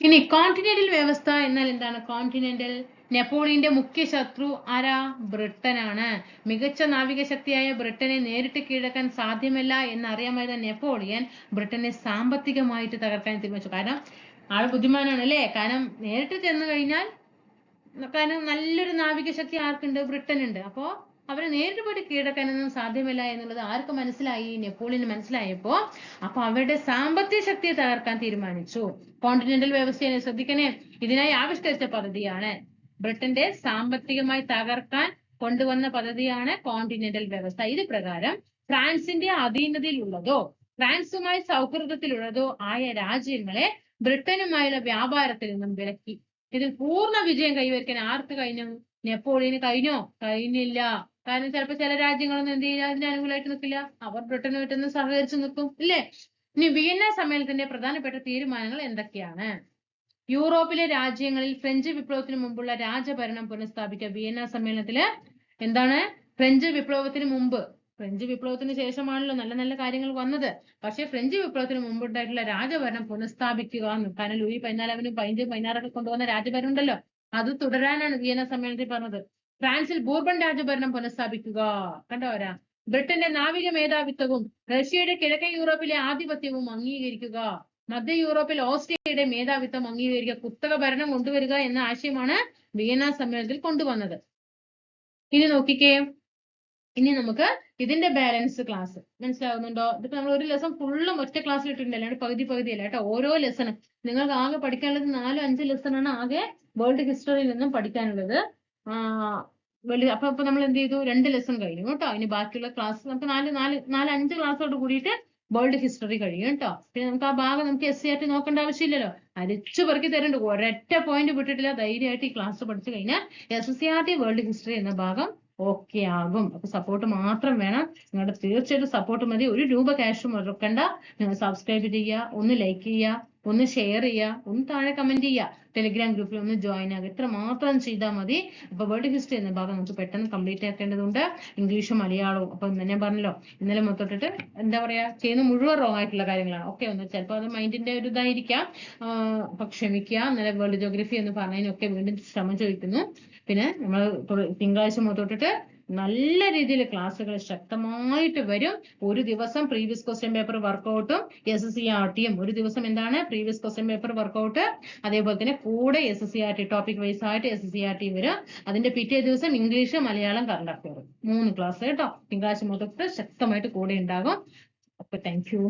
[SPEAKER 1] ഇനി കോണ്ടിനെന്റൽ വ്യവസ്ഥ എന്നാൽ എന്താണ്? കോണ്ടിനെന്റൽ നെപ്പോളിയന്റെ മുഖ്യ ശത്രു ആരാ? ബ്രിട്ടനാണ്. മികച്ച നാവിക ശക്തിയായ ബ്രിട്ടനെ നേരിട്ട് കീഴടക്കാൻ സാധ്യമല്ല എന്നറിയാമായിരുന്ന നെപ്പോളിയൻ ബ്രിട്ടനെ സാമ്പത്തികമായിട്ട് തകർക്കാൻ തീരുമാനിച്ചു. കാരണം ആള് ബുദ്ധിമാനാണ് അല്ലേ? കാരണം നേരിട്ട് ചെന്ന് കഴിഞ്ഞാൽ, കാരണം നല്ലൊരു നാവിക ശക്തി ആർക്കുണ്ട്? ബ്രിട്ടനുണ്ട്. അപ്പോ അവരെ നേരിട്ട് പോയിട്ട് കീഴടക്കാനൊന്നും സാധ്യമല്ല എന്നുള്ളത് ആർക്ക് മനസ്സിലായി? നെപ്പോളിയന് മനസ്സിലായപ്പോ അപ്പൊ അവരുടെ സാമ്പത്തിക ശക്തിയെ തകർക്കാൻ തീരുമാനിച്ചു. കോണ്ടിനെന്റൽ വ്യവസ്ഥയെ ശ്രദ്ധിക്കണേ, ഇതിനായി ആവിഷ്കരിച്ച പദ്ധതിയാണ്, ബ്രിട്ടന്റെ സാമ്പത്തികമായി തകർക്കാൻ കൊണ്ടുവന്ന പദ്ധതിയാണ് കോണ്ടിനെന്റൽ വ്യവസ്ഥ. ഇത് പ്രകാരം ഫ്രാൻസിന്റെ അധീനതയിലുള്ളതോ ഫ്രാൻസുമായി സൗഹൃദത്തിലുള്ളതോ ആയ രാജ്യങ്ങളെ ബ്രിട്ടനുമായുള്ള വ്യാപാരത്തിൽ നിന്നും വിലക്കി. ഇതിൽ പൂർണ്ണ വിജയം കൈവരിക്കാൻ ആർക്ക് കഴിഞ്ഞു? നെപ്പോളിയന് കഴിഞ്ഞോ? കഴിഞ്ഞില്ല. കാരണം ചിലപ്പോൾ ചില രാജ്യങ്ങളൊന്നും എന്ത് ചെയ്യില്ല, അതിന് അനുകൂലമായിട്ട് നിൽക്കില്ല, അവർ ബ്രിട്ടനുമായിട്ടൊന്ന് സഹകരിച്ച് നിൽക്കും ഇല്ലേ? ഇനി വിയന്ന സമ്മേളനത്തിന്റെ പ്രധാനപ്പെട്ട തീരുമാനങ്ങൾ എന്തൊക്കെയാണ്? യൂറോപ്പിലെ രാജ്യങ്ങളിൽ ഫ്രഞ്ച് വിപ്ലവത്തിന് മുമ്പുള്ള രാജഭരണം പുനഃസ്ഥാപിക്കുക. വിയന്ന സമ്മേളനത്തില് എന്താണ്? ഫ്രഞ്ച് വിപ്ലവത്തിന് മുമ്പ്, ഫ്രഞ്ച് വിപ്ലവത്തിന് ശേഷമാണല്ലോ നല്ല നല്ല കാര്യങ്ങൾ വന്നത്, പക്ഷെ ഫ്രഞ്ച് വിപ്ലവത്തിന് മുമ്പുണ്ടായിട്ടുള്ള രാജഭരണം പുനഃസ്ഥാപിക്കുക. കാരണം ലൂയി 14 15 കൊണ്ടുവന്ന രാജഭരണം ഉണ്ടല്ലോ, അത് തുടരാനാണ് വിയന്ന സമ്മേളനത്തിൽ പറഞ്ഞത്. ഫ്രാൻസിൽ ബൂർബൺ രാജഭരണം പുനഃസ്ഥാപിക്കുക. കണ്ടോരാ? ബ്രിട്ടന്റെ നാവിക മേധാവിത്വവും റഷ്യയുടെ കിഴക്കൻ യൂറോപ്പിലെ ആധിപത്യവും അംഗീകരിക്കുക. മധ്യ യൂറോപ്പിൽ ഓസ്ട്രിയയുടെ മേധാവിത്വം അംഗീകരിക്കുക. കുത്തക ഭരണം കൊണ്ടുവരിക എന്ന ആശയമാണ് വിയന്ന സമ്മേളനത്തിൽ കൊണ്ടുവന്നത്. ഇനി നോക്കിക്കേ, ഇനി നമുക്ക് ഇതിന്റെ ബാലൻസ് ക്ലാസ് മനസ്സിലാവുന്നുണ്ടോ? ഇതിപ്പോ നമ്മൾ ഒരു ലെസൺ ഫുള്ളും ഒറ്റ ക്ലാസ്സിൽ ഇട്ടിട്ടുണ്ട്, അല്ലാണ്ട് പകുതി അല്ല കേട്ടോ. ഓരോ ലെസണും നിങ്ങൾക്ക് ആകെ പഠിക്കാനുള്ളത് 4-5 ലെസണാണ് ആകെ വേൾഡ് ഹിസ്റ്ററിയിൽ നിന്നും പഠിക്കാനുള്ളത്. അപ്പൊ നമ്മൾ എന്ത് ചെയ്തു? 2 ലെസൺ കഴിഞ്ഞു കേട്ടോ. ഇനി ബാക്കിയുള്ള ക്ലാസ് നമുക്ക് 4-5 ക്ലാസ്സോട് കൂടിയിട്ട് വേൾഡ് ഹിസ്റ്ററി കഴിയും കേട്ടോ. പിന്നെ നമുക്ക് ആ ഭാഗം നമുക്ക് SCRT നോക്കേണ്ട ആവശ്യമില്ലല്ലോ, അരിച്ചു പെറുക്കി തരുന്നുണ്ട്, ഒരൊറ്റ പോയിന്റ് വിട്ടിട്ടില്ല. ധൈര്യമായിട്ട് ഈ ക്ലാസ് പഠിച്ചു കഴിഞ്ഞാൽ SCRT വേൾഡ് ഹിസ്റ്ററി എന്ന ഭാഗം ഓക്കെ ആകും. അപ്പൊ സപ്പോർട്ട് മാത്രം വേണം, നിങ്ങളുടെ തീർച്ചയായിട്ടും സപ്പോർട്ട് മതി. 1 രൂപ ക്യാഷ് മുടക്കണ്ട. നിങ്ങൾ സബ്സ്ക്രൈബ് ചെയ്യുക, ഒന്ന് ലൈക്ക് ചെയ്യുക, ഒന്ന് ഷെയർ ചെയ്യുക, ഒന്ന് താഴെ കമന്റ് ചെയ്യുക. ടെലിഗ്രാം ഗ്രൂപ്പിൽ ഒന്ന് ജോയിൻ ആകുക. ഇത്ര മാത്രം ചെയ്താൽ മതി. അപ്പൊ വേൾഡ് ഹിസ്റ്ററി എന്ന ഭാഗം നമുക്ക് പെട്ടെന്ന് കംപ്ലീറ്റ് ആക്കേണ്ടതുണ്ട്. ഇംഗ്ലീഷും മലയാളവും. അപ്പൊ ഞാൻ പറഞ്ഞല്ലോ ഇന്നലെ മൊത്തത്തിട്ട് എന്താ പറയാ ചെയ്യുന്ന മുഴുവൻ റോങ് ആയിട്ടുള്ള കാര്യങ്ങളാണ്. ഓക്കെ, ഒന്ന് ചിലപ്പോൾ അത് മൈൻഡിന്റെ ഒരു ഇതായിരിക്കാം. അപ്പൊ ക്ഷമിക്കുക. ഇന്നലെ വേൾഡ് ജോഗ്രഫി എന്ന് പറഞ്ഞതിനൊക്കെ വീണ്ടും ക്ഷമ ചോദിക്കുന്നു. പിന്നെ നമ്മൾ തിങ്കളാഴ്ച മൊത്തോട്ടിട്ട് നല്ല രീതിയിൽ ക്ലാസ്സുകൾ ശക്തമായിട്ട് വരും. ഒരു ദിവസം പ്രീവിയസ് ക്വസ്റ്റ്യൻ പേപ്പർ വർക്കൗട്ടും SCERTയും, ഒരു ദിവസം എന്താണ് പ്രീവിയസ് ക്വസ്റ്റ്യൻ പേപ്പർ വർക്കൗട്ട്, അതേപോലെ തന്നെ കൂടെ SCERT ടോപ്പിക് വൈസ് ആയിട്ട് SCERT വരും. അതിന്റെ പിറ്റേ ദിവസം English, Malayalam, current affair 3 class കേട്ടോ. തിങ്കളാഴ്ച മൊത്തത്തിൽ ശക്തമായിട്ട് കൂടെ ഉണ്ടാകും. അപ്പൊ താങ്ക് യു.